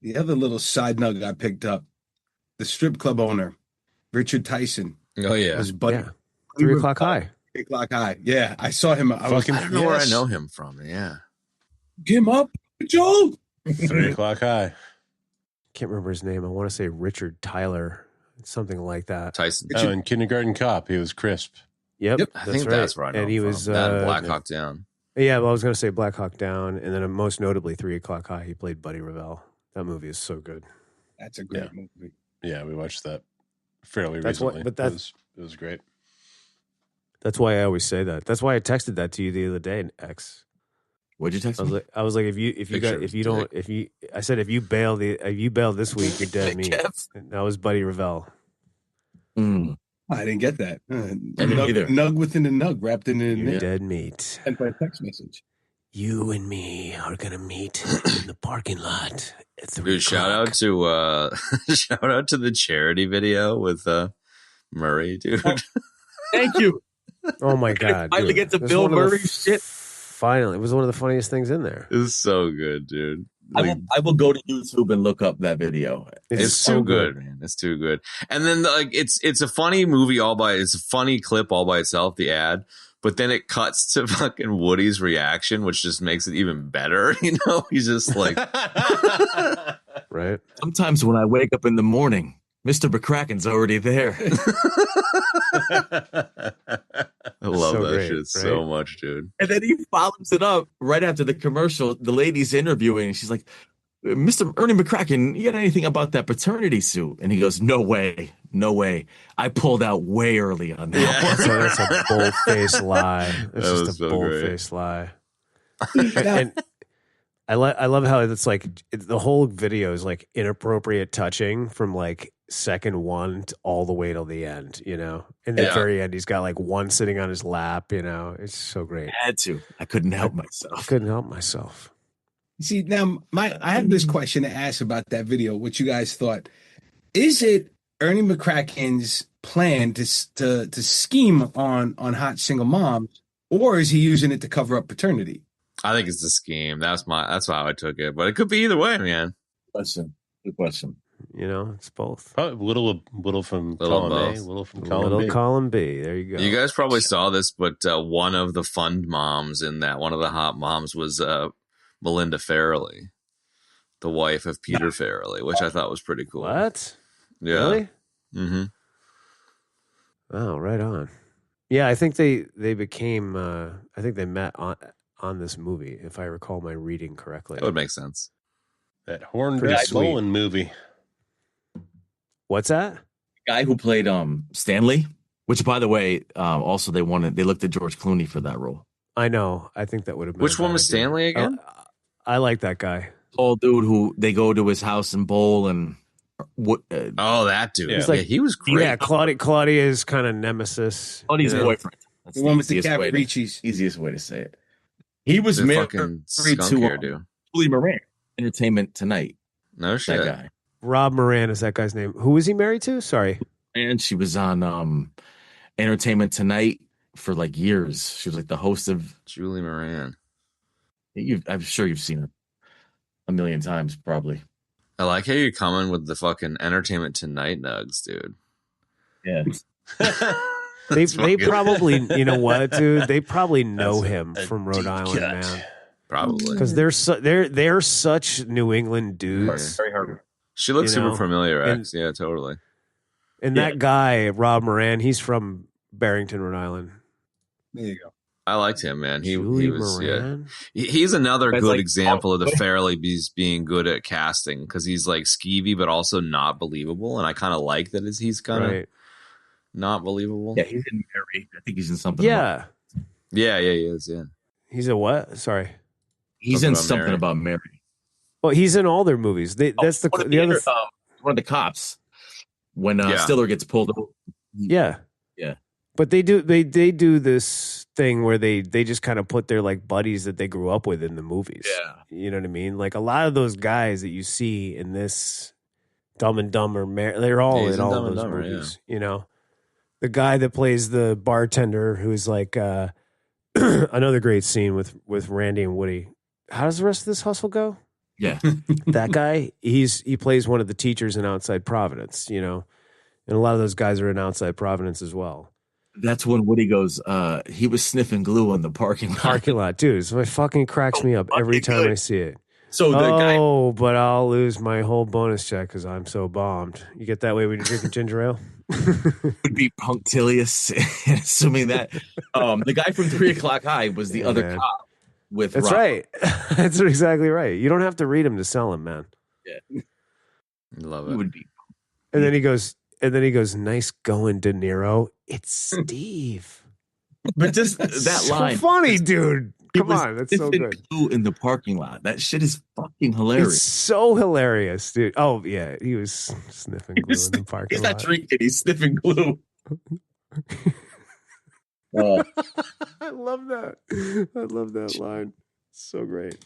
The other little side nugget I picked up: the strip club owner, Richard Tyson. Oh yeah, was buddy. Yeah. 3 O'clock High. 3 O'clock High. Yeah, I saw him. I don't know where I know him from. Yeah. Get him up, Joe. 3 O'clock High. Can't remember his name. I want to say Richard Tyler, something like that. Tyson. Oh, in Kindergarten Cop, he was Crisp. Yep, I think that's right. And he was Black Hawk Down. Yeah, well, I was going to say Black Hawk Down, and then most notably 3 O'clock High. He played Buddy Revell. That movie is so good. That's a great movie. Yeah, we watched that fairly recently. It was great. That's why I always say that. That's why I texted that to you the other day, X. What'd you text me? I was like, if you bail this week, you're dead meat. And that was Buddy Revell. I didn't get that. I didn't either. Nug within a nug, wrapped in a You're dead meat. Sent by text message. You and me are gonna meet in the parking lot at 3 Dude, shout out to the charity video with Murray, dude. Thank you. Oh my god! Finally get to Bill Murray shit. Finally, it was one of the funniest things in there. It's so good, dude. I will go to YouTube and look up that video. It's so good, man. It's too good. And then it's a funny movie it's a funny clip all by itself, the ad. But then it cuts to fucking Woody's reaction, which just makes it even better. He's just like, right. Sometimes when I wake up in the morning, Mr. McCracken's already there. I love that shit so much, dude. And then he follows it up right after the commercial. The lady's interviewing, and she's like, Mr. Ernie McCracken, you got anything about that paternity suit? And he goes, no way. I pulled out way early on that. That's a bold-faced lie. That's just a bold-faced lie. And I love how it's like the whole video is like inappropriate touching from like second one all the way till the end, And at the very end, he's got like one sitting on his lap, It's so great. I had to. I couldn't help myself. See, now I have this question to ask about that video. What you guys thought? Is it Ernie McCracken's plan to scheme on hot single moms, or is he using it to cover up paternity? I think it's the scheme. That's how I took it. But it could be either way, man. Good question. You know, it's both. Oh, little from Little column A, both. little from column Little B. column B. There you go. You guys probably saw this, but one of the fund moms in that, one of the hot moms was Melinda Farrelly, the wife of Peter Farrelly, which I thought was pretty cool. What? Yeah. Really? Mm-hmm. Oh, right on. Yeah, I think they became. I think they met on this movie, if I recall my reading correctly. That would make sense. That Horned Pretty sweet. Bowling movie. What's that? Guy who played Stanley, which by the way, also they looked at George Clooney for that role. I know. I think that would have been. Which one was Stanley again? I like that guy. Old dude who they go to his house and bowl and what? Oh, that dude. Yeah. Yeah, he was great. Yeah, Claudia's kind of nemesis. Claudia's you know? boyfriend. That's The one with the easiest way to- Capricis. Easiest way to say it. He was The married fucking to skunk hair dude. Julie Moran. Entertainment Tonight. No shit. That guy. Rob Moran is that guy's name. Who was he married to? Sorry. And she was on Entertainment Tonight for like years. She was like the host of. Julie Moran. I'm sure you've seen her a million times, probably. I like how you're coming with the fucking Entertainment Tonight nugs, dude. Yeah. They probably, you know what, dude? They probably know That's him a from Rhode deep Island, cut. man. Probably. Because they're such New England dudes. Very hard. She looks you super know, familiar, and- X. Yeah, totally. And Yeah. that guy, Rob Moran, he's from Barrington, Rhode Island. There you go. I liked him, man. He Julie was Moran. He's another It's good like- example of the Farrelly being good at casting because he's like skeevy but also not believable, and I kind of like that he's kind of Right. not believable. Yeah, he's in Mary. I think he's in something. Yeah. yeah, he is. Yeah, He's a what? Sorry. He's Something in about something Mary. about Mary. Well, he's in all their movies. That's one of the other. one of the cops when Yeah. Stiller gets pulled over. Yeah. Yeah. But they do this thing where they just kind of put their like buddies that they grew up with in the movies. Yeah. You know what I mean? Like a lot of those guys that you see in this Dumb and Dumber, they're all He's in in all Dumb of and those Dumber, movies. You know, the guy that plays the bartender, who's like another great scene with Randy and Woody. How does the rest of this hustle go? Yeah. That guy, he plays one of the teachers in Outside Providence. You know, and a lot of those guys are in Outside Providence as well. That's when Woody goes, he was sniffing glue in the parking lot. Parking lot, dude. So it fucking cracks me up every time I see it. So the guy, Oh, but I'll lose my whole bonus check because I'm so bombed. You get that way when you're drinking ginger ale? would be punctilious, assuming that the guy from 3 O'clock High was the Yeah, other man. cop with That's Rob. right. That's exactly right. You don't have to read him to sell him, man. love He it. would be. And then he goes, nice going, De Niro. It's Steve. But just that So line. funny, dude. He Come was on. That's so sniffing good. glue in the parking lot. That shit is fucking hilarious. It's so hilarious, dude. Oh, yeah. He was sniffing glue in the parking He's lot. not drinking. He's sniffing glue. Oh, I love that. I love that line. So great.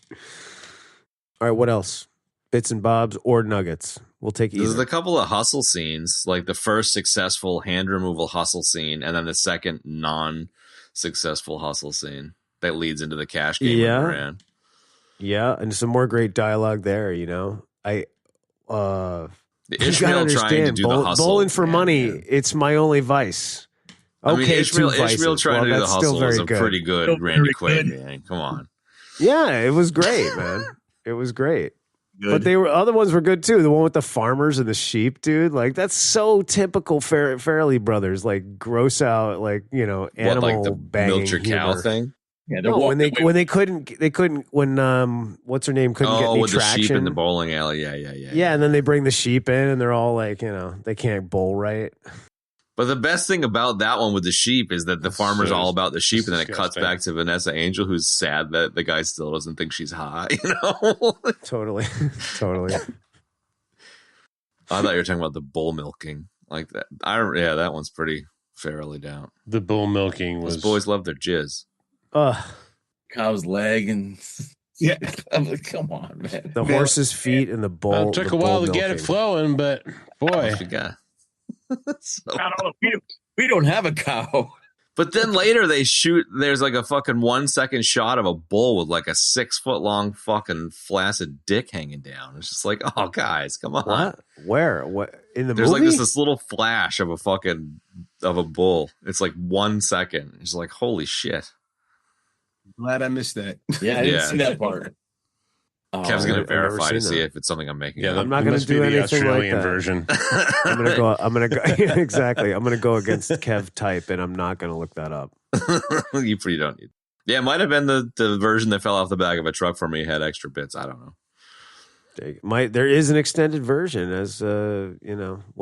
All right, what else? Bits and bobs or nuggets? We'll take There's either. a couple of hustle scenes, like the first successful hand removal hustle scene, and then the second non-successful hustle scene that leads into the cash game. Yeah. with Moran. Yeah, and some more great dialogue there, you know. The You gotta Ishmael trying to do the hustle. bowling for man, money, man. it's my only vice. I mean, Okay, Ishmael two vices. trying to do the that's still hustle was very a good. pretty good Still Randy very Quaid, good. man. Come on. Yeah, it was great, man. It was great. good. But other ones were good too. The one with the farmers and the sheep, dude. Like that's so typical Farrelly Brothers. Like gross out, like you know, What, animal like the banging milk your cow humor. thing? yeah, they're No, when walking they away. couldn't when what's her name couldn't get Oh, any with traction. the sheep in the bowling alley. Yeah. Yeah, and then they bring the sheep in, and they're all like, you know, they can't bowl right. But the best thing about that one with the sheep is that the That's farmer's so all about the sheep, and then it cuts disgusting. back to Vanessa Angel, who's sad that the guy still doesn't think she's hot. You know, Totally, totally. I thought you were talking about the bull milking, like that. Yeah, that one's pretty fairly down. The bull milking Those was boys love their jizz. cow's leg and Yeah. I'm like, come on, man. The horse's feet and the bull. It took the a while bull to get it milking. flowing, but boy, What you got? So- We don't have a cow. But then later they shoot. There's like a fucking 1 second shot of a bull with like a 6 foot long fucking flaccid dick hanging down. It's just like, oh guys, come on. What? Where? What in the There's movie? like this little flash of a bull. It's like 1 second. It's like, holy shit. Glad I missed that. Yeah, I didn't Yeah. see that part. Kev's gonna I've never verify to seen see that. if it's something I'm making. Yeah, up. I'm not it gonna must be do the anything like Australian that. version. I'm gonna go exactly. I'm gonna go against Kev type, and I'm not gonna look that up. You pretty don't need. Yeah, it might have been the version that fell off the back of a truck for me had extra bits. I don't know. There is an extended version, as one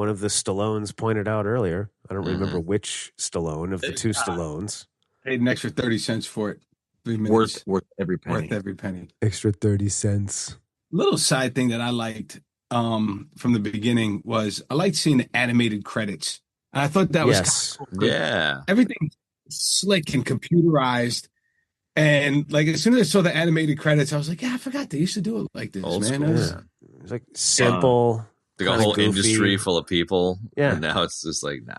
of the Stallones pointed out earlier. I don't remember which Stallone of the two Stallones. Paid an extra 30 cents for it. 3 minutes. Worth every penny. Worth every penny. Extra 30 cents. Little side thing that I liked from the beginning was I liked seeing the animated credits. And I thought that was Yes. kind of cool. Yeah. Everything slick and computerized. And like as soon as I saw the animated credits, I was like, yeah, I forgot they used to do it like this, Old man. school, It was- yeah. It's like simple. Like a kinda whole goofy. industry full of people. Yeah. And now it's just like, nah.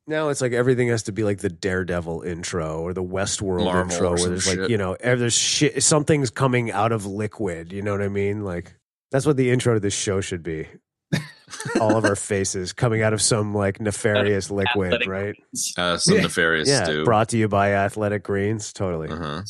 Now it's like everything has to be like the Daredevil intro or the Westworld Marvel intro, or where some there's shit. like, there's shit, something's coming out of liquid. You know what I mean? Like that's what the intro to this show should be. All of our faces coming out of some like nefarious liquid, Athletic right? Some Yeah. nefarious Yeah, stew. brought to you by Athletic Greens. Totally. Uh-huh.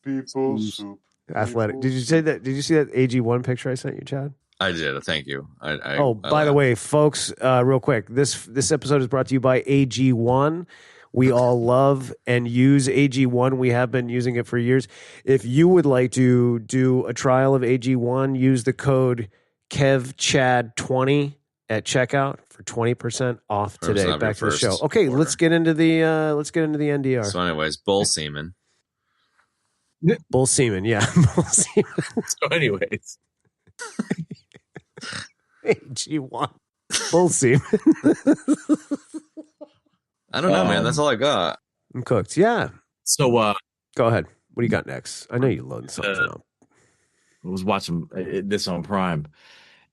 People soup. Athletic. Did you say that? Did you see that AG1 picture I sent you, Chad? I did. Thank you. By the way, folks, real quick, this episode is brought to you by AG1. We all love and use AG1. We have been using it for years. If you would like to do a trial of AG1, use the code KevChad20 at checkout for 20% off Or it's today. not Back to your the show. first Okay, order. let's get into the NDR. So, anyways, bull semen. Bull semen, yeah. Bull semen. So, anyways, AG1. Bull semen. I don't know, man. That's all I got. I'm cooked. Yeah. so Go ahead. What do you got next? I know you're loading something up. I was watching this on Prime,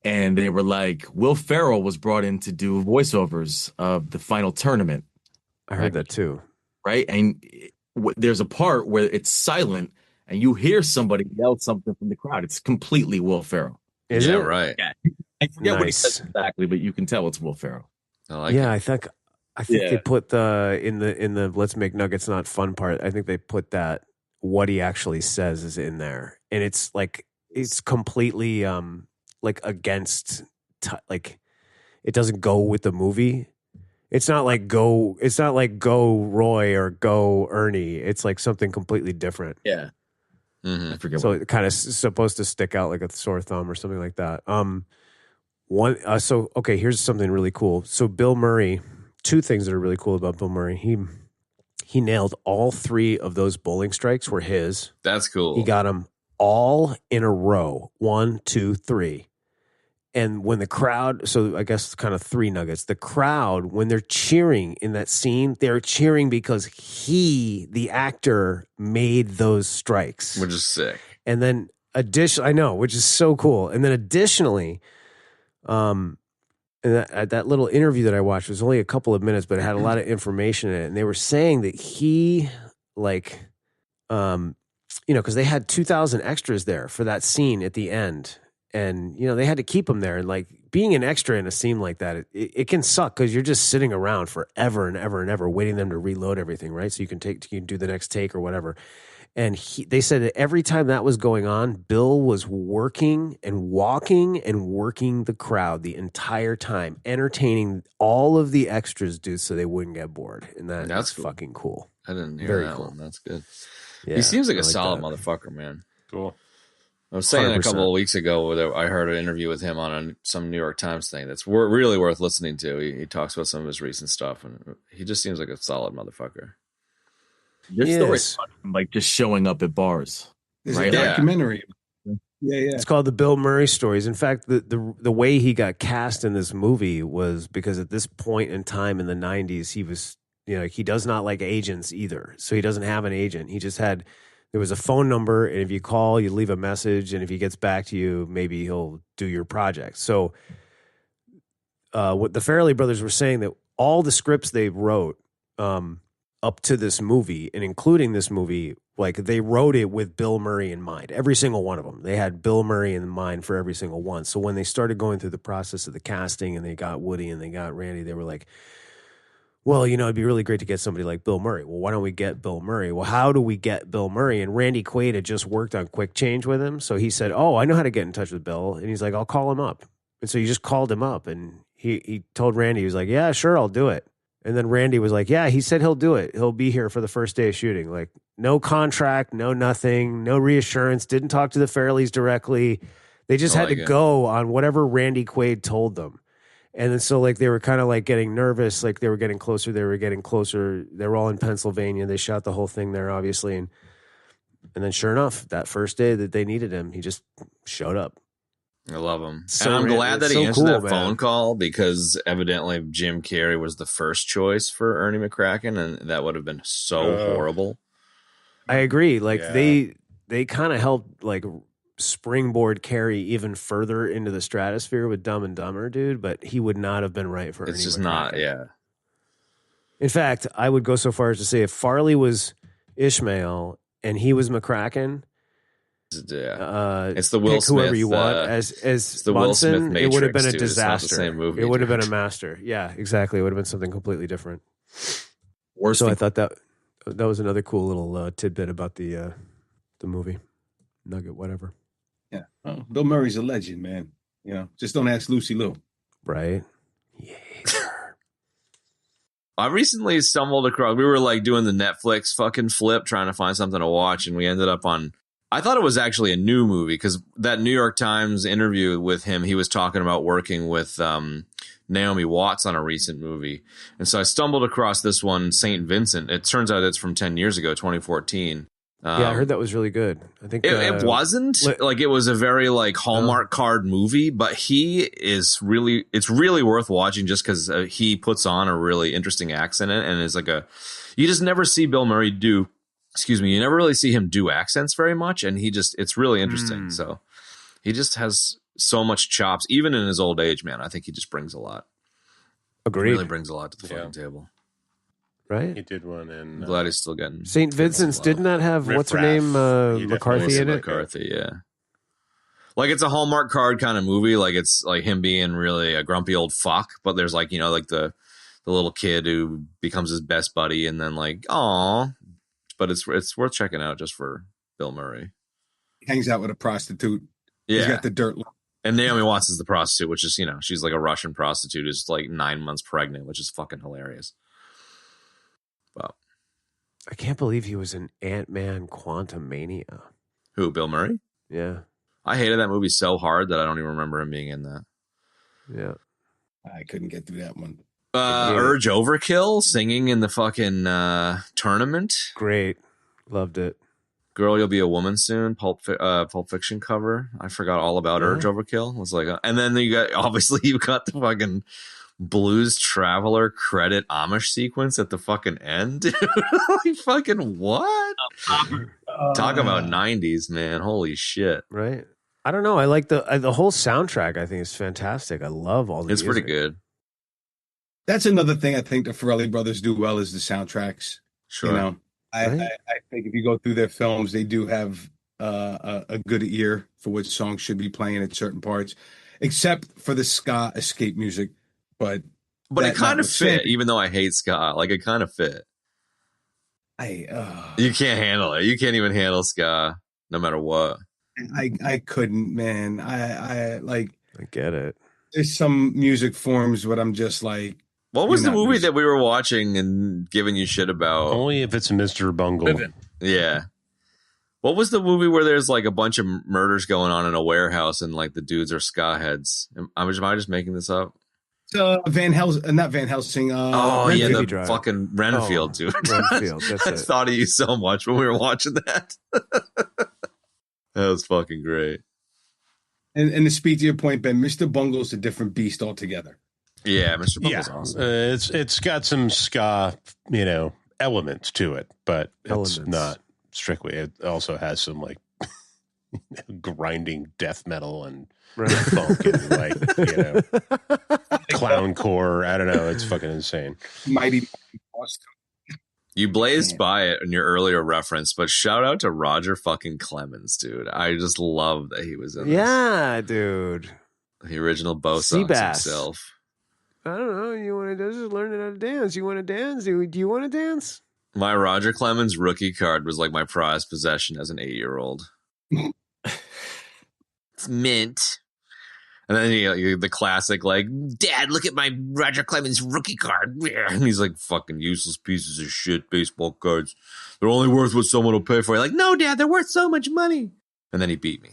and they were like, Will Ferrell was brought in to do voiceovers of the final tournament, I heard that too. right? And there's a part where it's silent, and you hear somebody yell something from the crowd. It's completely Will Ferrell. Is yeah, it? right. I forget what he Nice. says exactly, but you can tell it's Will Ferrell. I like Yeah, it. I think Yeah. they put the in the let's make nuggets not fun part. I think they put that what he actually says is in there, and it's like it's completely like against like it doesn't go with the movie. It's not like go Roy or go Ernie. It's like something completely different. Yeah. Mhm. I forget So what. it kind of supposed to stick out like a sore thumb or something like that. Okay, here's something really cool. So Bill Murray, two things that are really cool about Bill Murray. He nailed all three of those bowling strikes were his. That's cool. He got them all in a row. 1, 2, 3. And when the crowd, so I guess kind of three nuggets, the crowd, when they're cheering in that scene, they're cheering because the actor, made those strikes. Which is sick. And then I know, which is so cool. And then additionally, and that little interview that I watched was only a couple of minutes, but it had a lot of information in it. And they were saying that he because they had 2,000 extras there for that scene at the end. And, they had to keep them there. And like being an extra in a scene like that, it can suck because you're just sitting around forever and ever and ever waiting them to reload everything, right? So you can do the next take or whatever. And they said that every time that was going on, Bill was working and walking and working the crowd the entire time, entertaining all of the extras, dude, so they wouldn't get bored. And that's That's cool. fucking cool. I didn't hear Very that cool. one. That's good. Yeah, He seems like I a solid that. motherfucker, man. Cool. I was saying a 100%. couple of weeks ago that I heard an interview with him on some New York Times thing that's really worth listening to. He talks about some of his recent stuff, and he just seems like a solid motherfucker. There's Yes. stories about him, like just showing up at bars. There's Right. a Yeah. documentary. Yeah. It's called the Bill Murray Stories. In fact, the way he got cast in this movie was because at this point in time in the 90s, he was, he does not like agents either. So he doesn't have an agent. He just there was a phone number, and if you call, you leave a message, and if he gets back to you, maybe he'll do your project. So what the Farrelly brothers were saying that all the scripts they wrote up to this movie and including this movie, like they wrote it with Bill Murray in mind. Every single one of them. They had Bill Murray in mind for every single one. So when they started going through the process of the casting and they got Woody and they got Randy, they were like, well, you know, it'd be really great to get somebody like Bill Murray. Well, why don't we get Bill Murray? Well, how do we get Bill Murray? And Randy Quaid had just worked on Quick Change with him. So he said, oh, I know how to get in touch with Bill. And he's like, I'll call him up. And so he just called him up and he told Randy, he was like, yeah, sure, I'll do it. And then Randy was like, yeah, he said he'll do it. He'll be here for the first day of shooting. Like, no contract, no nothing, no reassurance, didn't talk to the Farrellys directly. They just had to go on whatever Randy Quaid told them. And then so like they were kind of like getting nervous, like they were getting closer. They were all in Pennsylvania. They shot the whole thing there, obviously. And then sure enough, that first day that they needed him, he just showed up. I love him. So and I'm glad that he answered cool, that phone call because evidently Jim Carrey was the first choice for Ernie McCracken, and that would have been so horrible. I agree. Like they kind of helped like springboard Carrey even further into the stratosphere with Dumb and Dumber, dude, but he would not have been right for Ernie It's just McCracken. not, yeah. In fact, I would go so far as to say if Farley was Ishmael and he was McCracken, it's the Will Smith. Whoever you want as the Munson, Will Smith Matrix, it would have been a dude. It's not the disaster. same movie, it would have dude. been a master. Yeah, exactly. It would have been something completely different. Worst So thing- I thought that was another cool little tidbit about the movie. Nugget, whatever. Yeah. Oh, Bill Murray's a legend, man. You know, just don't ask Lucy Liu. Right? Yeah. I recently stumbled across, we were like doing the Netflix fucking flip, trying to find something to watch, and we ended up on, I thought it was actually a new movie because that New York Times interview with him, he was talking about working with Naomi Watts on a recent movie. And so I stumbled across this one, St. Vincent. It turns out it's from 10 years ago, 2014. Yeah, I heard that was really good. I think it wasn't like it was a very like Hallmark card movie, but it's really worth watching just because he puts on a really interesting accent in it and is like you just never see Bill Murray do, you never really see him do accents very much. And it's really interesting. So he just has so much chops, even in his old age, man. I think he just brings a lot. Agreed. He really brings a lot to the fucking table. Right? He did one in I'm glad he's still getting St. Vincent's. Didn't that have Riff what's her Raff. name McCarthy in it? McCarthy, yeah. Like it's a Hallmark card kind of movie. Like it's like him being really a grumpy old fuck, but there's like, you know, like the little kid who becomes his best buddy and then like, aw. But it's worth checking out just for Bill Murray. He hangs out with a prostitute. Yeah. He's got the dirt. And Naomi Watts is the prostitute, which is, you know, she's like a Russian prostitute who's like 9 months pregnant, which is fucking hilarious. Wow. I can't believe he was in Ant-Man Quantumania. Who, Bill Murray? Yeah. I hated that movie so hard that I don't even remember him being in that. Yeah. I couldn't get through that one. Urge Overkill singing in the fucking tournament. Great. Loved it. Girl, You'll Be a Woman Soon. Pulp Fiction cover. I forgot all about Urge Overkill. It was like, and then you got the fucking Blues Traveler credit Amish sequence at the fucking end. Like fucking what? Talk about 90s, man. Holy shit. Right. I don't know. I like the whole soundtrack. I think is fantastic. I love all the It's pretty music. good. That's another thing I think the Farrelly brothers do well is the soundtracks. Sure. You know, Right. I think if you go through their films, they do have a good ear for which songs should be playing at certain parts, except for the ska escape music. But it kind of fit, even though I hate ska. Like it kind of fit. You can't handle it. You can't even handle ska, no matter what. I couldn't, man. I get it. There's some music forms, but I'm just like. What was the movie that we were watching and giving you shit about? Only if it's Mr. Bungle. Yeah. What was the movie where there's like a bunch of murders going on in a warehouse and like the dudes are ska heads? Am I just making this up? Van Helsing, not Van Helsing. the Drive. fucking Renfield, dude. Renfield, that's I it. thought of you so much when we were watching that. That was fucking great. And to speak to your point, Ben, Mr. Bungle's a different beast altogether. Yeah, Mr. Bungle's awesome. It's got some ska, elements to it, but it's not strictly. It also has some like grinding death metal and funk and like clown core. I don't know. It's fucking insane. Mighty Boston. You blazed by it in your earlier reference, but shout out to Roger fucking Clemens, dude. I just love that he was in this. Yeah, dude. The original Bosox Seabass. himself. I don't know. You want to just learn how to dance? You want to dance? Do you want to dance? My Roger Clemens rookie card was like my prized possession as an 8-year-old. It's mint. And then the classic, like, Dad, look at my Roger Clemens rookie card. And he's like, fucking useless pieces of shit baseball cards. They're only worth what someone will pay for. You're like, no, Dad, they're worth so much money. And then he beat me.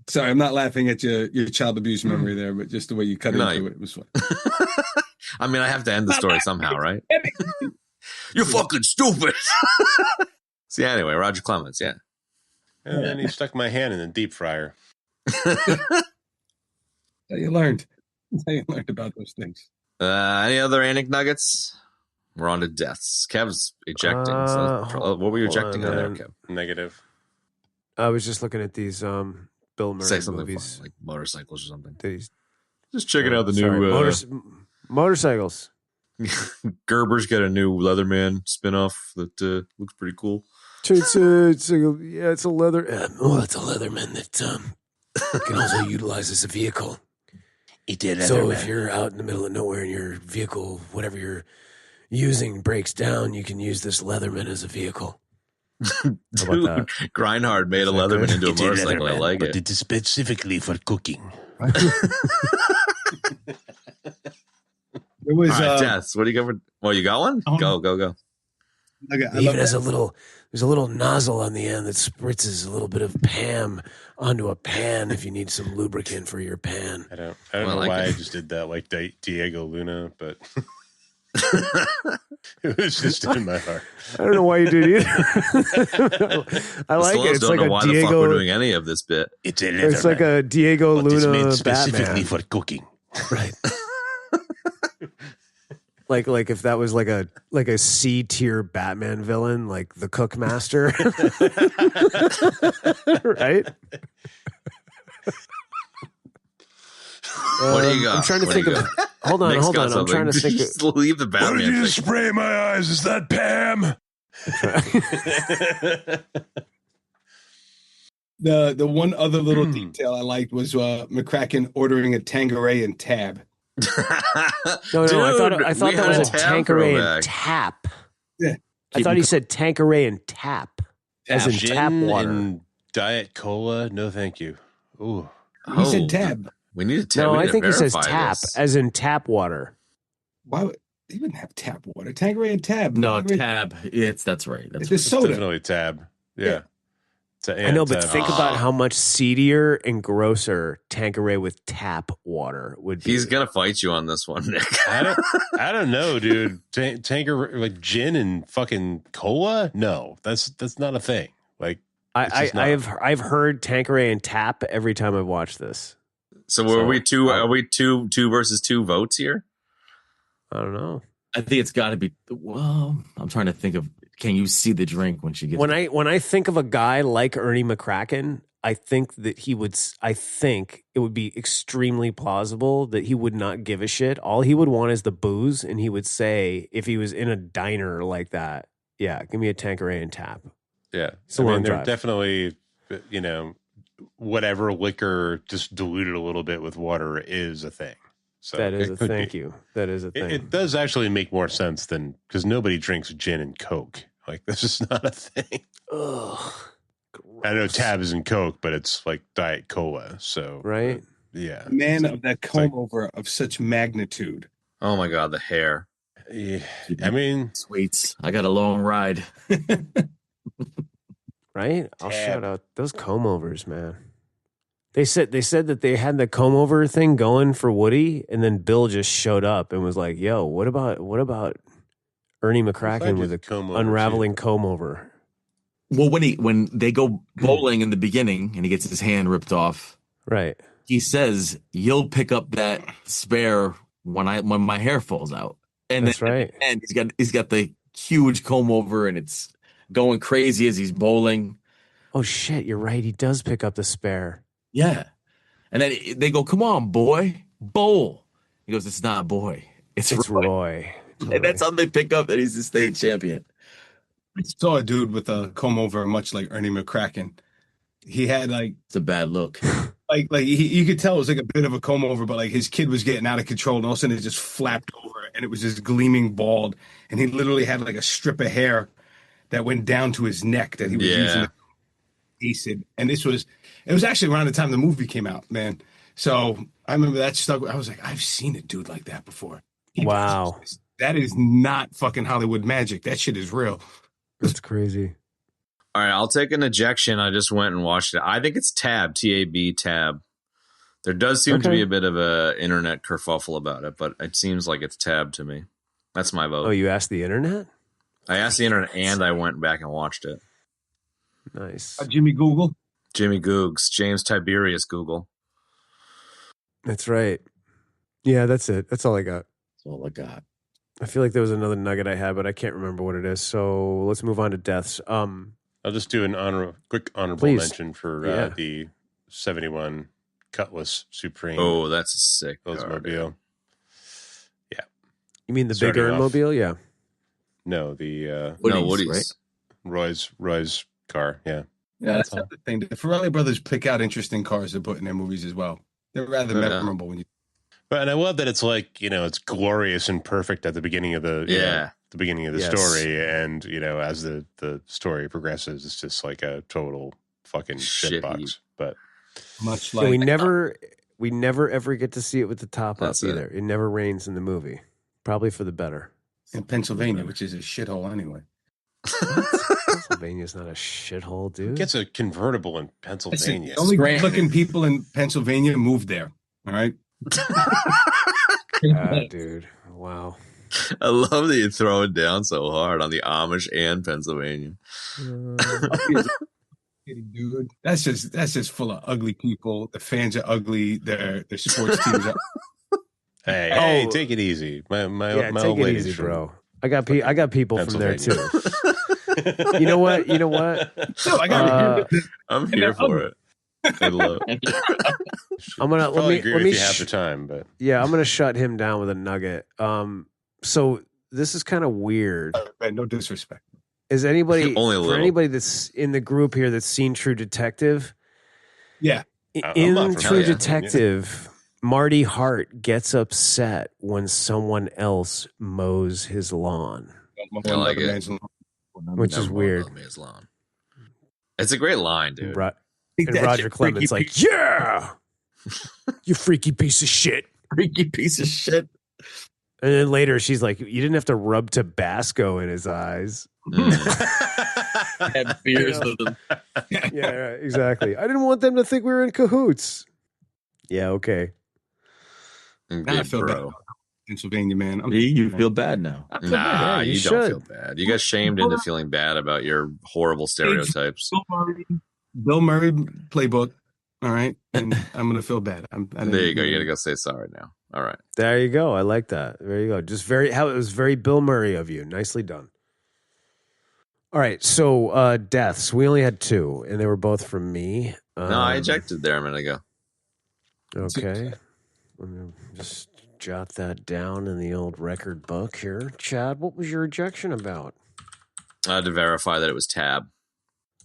Sorry, I'm not laughing at your child abuse memory there, but just the way you cut into it was funny. I mean, I have to end the story somehow, right? You're fucking stupid. So yeah, anyway, Roger Clemens, yeah. And then he stuck my hand in the deep fryer. How you learned about those things. Any other Anik nuggets? We're on to deaths. Kev's ejecting. What were you ejecting on there, Kev? Negative. I was just looking at these Bill Murray Say something movies. fun, like motorcycles or something. Just checking out the new motorcycles. Gerber's got a new Leatherman spinoff that looks pretty cool. It's a leather. It's a Leatherman that can also utilize as a vehicle. So if you're out in the middle of nowhere and your vehicle, whatever you're using, breaks down, you can use this Leatherman as a vehicle. Dude, Grindhard made a Leatherman into a motorcycle. I like it. It is specifically for cooking. It was Deaths. What do you got for? Well, you got one? Go. Okay, It even has there's a little nozzle on the end that spritzes a little bit of Pam onto a pan if you need some lubricant for your pan. I don't know why I just did that like Diego Luna, but it was just in my heart. I don't know why you did either. I like it. It's don't like know a why the fuck Diego. we're doing any of this bit. It's like a Diego Luna specifically Batman. for cooking. Right. like if that was like a C tier Batman villain, like the Cookmaster, right? What do you got? I'm trying to think of. Hold on. I'm trying to think. Just leave the Batman. What did you thing. just spray in my eyes? Is that Pam? the one other little detail I liked was McCracken ordering a Tanqueray and Tab. No, Dude, I thought that was a Tanqueray and tap. Yeah. I thought he said Tanqueray and tap, as in Gin tap water. and Diet Cola? No, thank you. Ooh. He said Tab. We need a tab. No, we I need to think he says verify tap, this. as in tap water. Why would he wouldn't have tap water? Tanqueray and Tab. No, Tanqueray- Tab. That's right. That's It's right. a soda. Definitely Tab. Yeah. I know, but Tab. think about how much seedier and grosser Tanqueray with tap water would be. He's gonna fight you on this one, Nick. I don't know, dude. Tanker like gin and fucking cola? No, that's not a thing. Like I've heard Tanqueray and tap every time I've watched this. So are we two versus two votes here? I don't know. I think it's got to be. Well, I'm trying to think of. Can you see the drink when she gets? When I think of a guy like Ernie McCracken, I think that he would. I think it would be extremely plausible that he would not give a shit. All he would want is the booze, and he would say if he was in a diner like that, yeah, give me a Tanqueray and tap. yeah. It's a long they're drive. definitely whatever liquor just diluted a little bit with water is a thing. So That is it a could thank be. you. That is a thing. It does actually make more sense than because nobody drinks gin and Coke. Like this is not a thing. Ugh. I know Tab isn't Coke, but it's like Diet Cola. So Right? yeah, Man of that comb over of such magnitude. Oh my god, the hair. yeah. I mean, Sweets. I got a long ride. Right? I'll Tab. shout out those comb overs, man. They said that they had the comb over thing going for Woody, and then Bill just showed up and was like, "Yo, what about Ernie McCracken with a comb over unraveling comb over?" Well, when they go bowling in the beginning and he gets his hand ripped off, Right. he says, "You'll pick up that spare when my hair falls out." And That's right. And he's got the huge comb over, and it's going crazy as he's bowling. Oh shit, you're right. He does pick up the spare. Yeah. And then they go, "Come on, boy, bowl." He goes, "It's not boy, It's It's Roy. Roy. And that's how they pick up that he's the state champion. I saw a dude with a comb over, much like Ernie McCracken. He had like It's a bad look. you could tell it was like a bit of a comb over, but like his kid was getting out of control, and all of a sudden it just flapped over, and it was just gleaming bald, and he literally had like a strip of hair that went down to his neck that he was using to acid. And it was actually around the time the movie came out, man. So I remember that stuck. I was like, I've seen a dude like that before. Wow. That is not fucking Hollywood magic. That shit is real. That's crazy. All right, I'll take an ejection. I just went and watched it. I think it's Tab, Tab, Tab. There does seem to be a bit of a internet kerfuffle about it, but it seems like it's Tab to me. That's my vote. Oh, you asked the internet? I asked the internet and I went back and watched it. Nice. Jimmy Google. Jimmy Googs, James Tiberius Google. That's right. Yeah, that's it. That's all I got. That's all I got. I feel like there was another nugget I had, but I can't remember what it is. So let's move on to deaths. I'll just do an quick honorable Please. mention for Yeah. the 71 Cutlass Supreme. Oh, that's a sick car, Oldsmobile. Yeah. You mean the big Starting off- Earnmobile? Yeah. No, the Woody's. Roy's car. Yeah. Yeah, that's the thing. The Farrelly Brothers pick out interesting cars to put in their movies as well. They're rather memorable when you. But and I love that it's like, it's glorious and perfect at the beginning of the the beginning of the Yes. story, and as the story progresses, it's just like a total fucking Shitty. shitbox. But Much So like we never ever get to see it with the top That's up it. either. It never rains in the movie. Probably for the better. in Pennsylvania, which is a shithole anyway. Pennsylvania's not a shithole, dude. who gets a convertible in Pennsylvania? The only Scranton. good-looking people in Pennsylvania moved there. All right. Dude. Wow. I love that you throw it down so hard on the Amish and Pennsylvania. Dude, that's just full of ugly people. The fans are ugly. Their sports teams are. Hey, Oh. take it easy. My Yeah, my take old it lady's easy, from bro. I got people from there too. Pennsylvania. You know what? So I got I'm here for it. I love it. I'm gonna Probably agree let with me you half the time, but I'm gonna shut him down with a nugget. So this is kind of weird. no disrespect. Is anybody Only a for little. anybody that's in the group here that's seen True Detective? Yeah, I'm In not for True yeah. Detective, Marty Hart gets upset when someone else mows his lawn, I like it. which is Never weird. mowed Man's lawn. It's a great line, dude. And Roger Clement's like, "Yeah, you freaky piece of shit." Freaky piece of shit. And then later she's like, "You didn't have to rub Tabasco in his eyes." Had beers with them. Yeah, right, exactly. I didn't want them to think we were in cahoots. Yeah, okay. Mm, Now I big feel bad bro. about Pennsylvania, man. You feel bad now. Nah, Yeah, you you don't should. feel bad. You got shamed into feeling bad about your horrible stereotypes. Bill Murray playbook. All right, and I'm gonna feel bad. There you go. You gotta go say sorry now. All right. There you go. I like that. There you go. Just it was very Bill Murray of you. Nicely done. All right, so deaths. We only had 2, and they were both from me. No, I ejected there a minute ago. Okay. Let me just jot that down in the old record book here. Chad, what was your ejection about? I had to verify that it was Tab.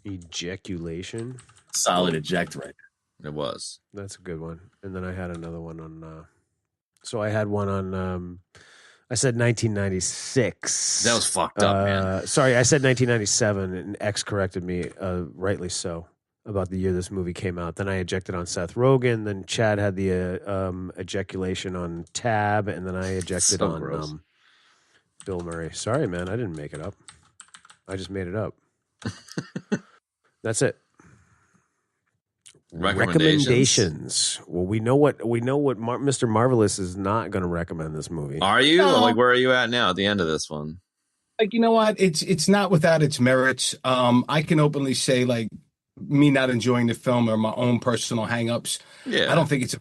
Ejaculation. Solid eject right It was. That's a good one. And then I had another one on. So I had one on. I said 1996. That was fucked up, man. Sorry, I said 1997, and X corrected me, rightly so, about the year this movie came out. Then I ejected on Seth Rogen. Then Chad had the ejaculation on Tab, and then I ejected So on gross. Bill Murray. Sorry, man, I didn't make it up. I just made it up. That's it. Recommendations. Well, we know what Mr. Marvelous is not going to recommend this movie. Are you? No. Like, where are you at now at the end of this one? Like, you know what? It's not without its merits. I can openly say, like, me not enjoying the film or my own personal hangups. Yeah. I don't think it's a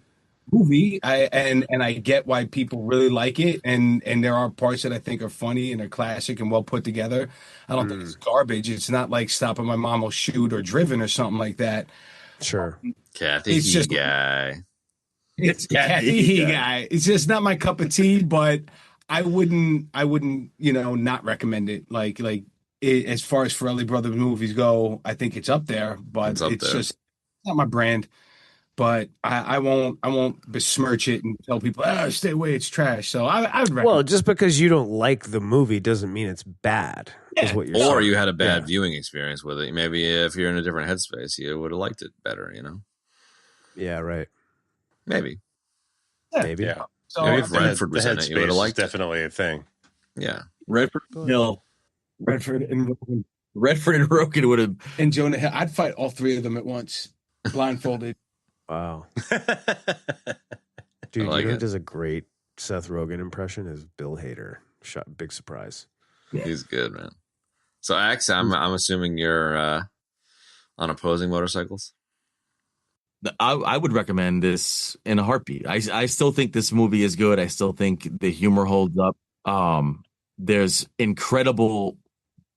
movie. I get why people really like it, and there are parts that I think are funny and are classic and well put together. I don't think it's garbage. It's not like Stopping My Mom Will Shoot or Driven or something like that. Sure. Kathy It's just- guy. It's Kathy guy. It's just not my cup of tea, but I wouldn't, not recommend it. As far as Farrelly Brothers movies go, I think it's up there, but It's up it's there. just not my brand. But I won't besmirch it and tell people, stay away, it's trash. So I would recommend. Well, just because you don't like the movie doesn't mean it's bad, is Yeah. what you're Or saying. you had a bad Yeah. viewing experience with it. Maybe if you're in a different headspace, you would have liked it better, Yeah, right. Maybe. Maybe. Yeah. So Maybe if The Redford was in it, you would headspace have is liked it. definitely a thing. Yeah. Redford Hill, Redford and Rogan Redford and Rogan would have. and Jonah Hill, I'd fight all three of them at once, blindfolded. Wow. I Dude, like you know who it. does a great Seth Rogen impression is Bill Hader. Big surprise. He's good, man. So, Axe, I'm assuming you're on opposing motorcycles. I would recommend this in a heartbeat. I still think this movie is good. I still think the humor holds up. There's incredible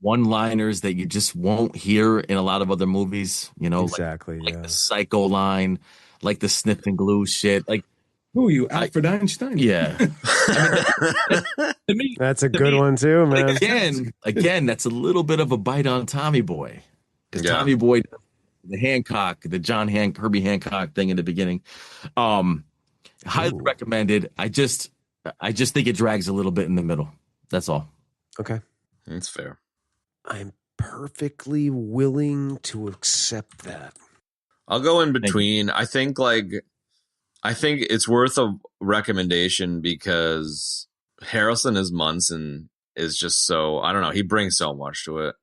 one-liners that you just won't hear in a lot of other movies. Exactly. Like Yeah. the psycho line, like the sniff and glue shit. Like, Who are you, Alfred Einstein? yeah. To me, That's a good one too, man. again, that's a little bit of a bite on Tommy Boy, because Yeah. Tommy Boy, the Herbie Hancock thing in the beginning, highly Ooh. recommended. I just think it drags a little bit in the middle. That's all. Okay. That's fair. I'm perfectly willing to accept that. I'll go in you. between. I think it's worth a recommendation because Harrelson as Munson is just so, I don't know, he brings so much to it.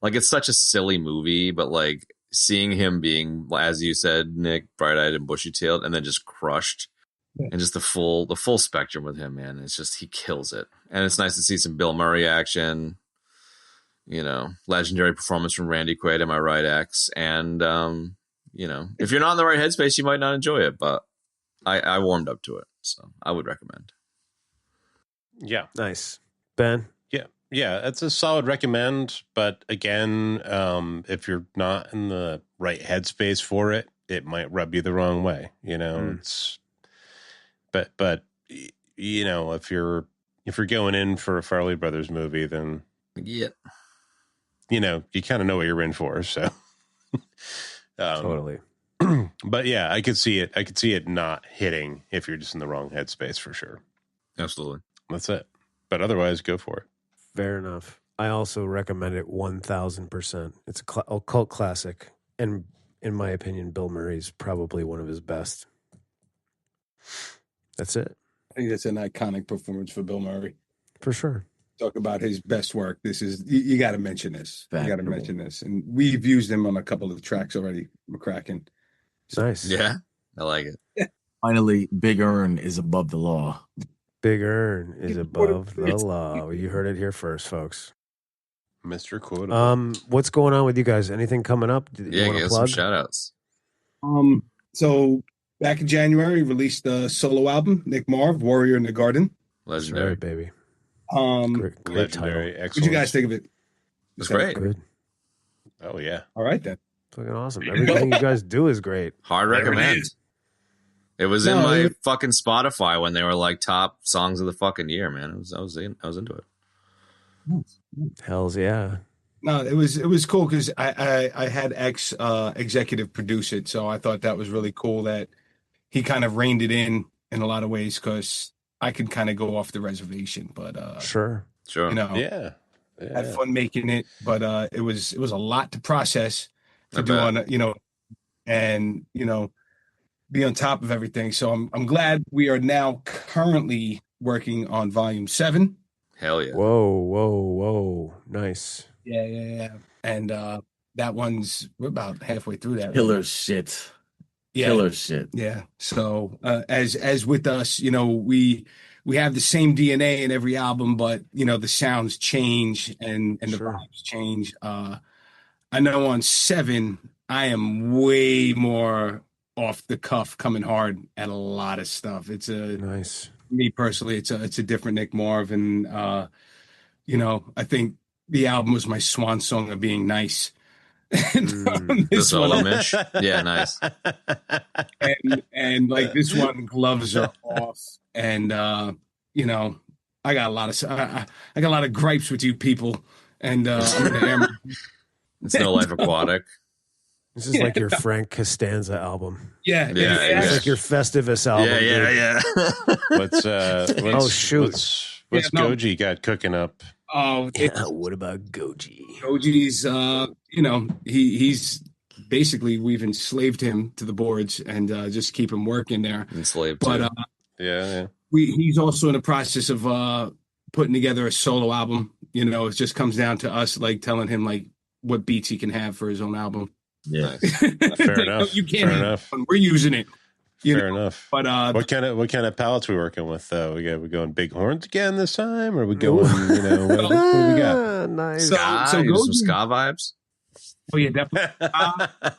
Like, it's such a silly movie, but like seeing him being, as you said, Nick, bright-eyed and bushy-tailed, and then just crushed, and just the full spectrum with him, man. It's just, he kills it. And it's nice to see some Bill Murray action, legendary performance from Randy Quaid, am I right, X? And if you're not in the right headspace, you might not enjoy it, but I warmed up to it, so I would recommend. Yeah. Nice. Ben? Yeah, it's a solid recommend. But again, if you're not in the right headspace for it, it might rub you the wrong way. It's, but if you're going in for a Farrelly Brothers movie, then Yeah. you kind of know what you're in for. So Totally. But yeah, I could see it not hitting if you're just in the wrong headspace for sure. Absolutely. That's it. But otherwise, go for it. Fair enough. I also recommend it 1,000%. It's a cult classic. And in my opinion, Bill Murray's probably one of his best. That's it. I think that's an iconic performance for Bill Murray. For sure. Talk about his best work. This is, you got to mention this. You got to Factual. mention this. And we've used him on a couple of tracks already, McCracken. Nice. Yeah, I like it. Finally, Big Earn is above the law. Big Earn is above the law. You heard it here first, folks. Mr. Quotable. What's going on with you guys? Anything coming up? Yeah, wanna give some shout outs. So back in January, released a solo album, Nick Marv, Warrior in the Garden. That's Legendary. right, baby. What Great title. Legendary. did Excellent. you guys think of it? It's great. Good. Oh, yeah. All right, then. Fucking awesome. Everything you guys do is great. Hard There it recommend. is. It was in No, my it- fucking Spotify when they were like top songs of the fucking year, man. I was into it. Hells yeah. No, it was cool because I had X executive produce it, so I thought that was really cool that he kind of reined it in a lot of ways because I could kind of go off the reservation, but Sure. Sure. Yeah. had fun making it, but it was a lot to process to I do bet. on and be on top of everything. So I'm glad we are now currently working on volume 7. Hell yeah. Whoa. Nice. Yeah. And that one's, we're about halfway through that. Killer shit. Yeah. Killer shit. Yeah. So as with us, we have the same DNA in every album, but the sounds change and the Sure. vibes change. I know on 7, I am way more off the cuff, coming hard at a lot of stuff. It's Nice. me personally, it's a different Nick Marv, and I think the album was my swan song of being nice. And The this solo one, Mitch. Yeah, nice. and like this one, gloves are off, and I got a lot of I got a lot of gripes with you people, and I'm gonna air. It's No Life Aquatic. This is like your Frank Costanza album. Yeah, It's like your Festivus album. Yeah. Let's oh shoot! What's Goji got cooking up? Oh, what about Goji? Goji's, he's basically we've enslaved him to the boards and just keep him working there. Enslaved, but yeah. He's also in the process of putting together a solo album. It just comes down to us like telling him like what beats he can have for his own album. Yeah, fair enough. You can't. Fair enough. We're using it. Fair enough. But what kind of palettes we working with though? We going big horns again this time, or are we going? What do we got? Nice. So some ska vibes. Oh yeah, definitely.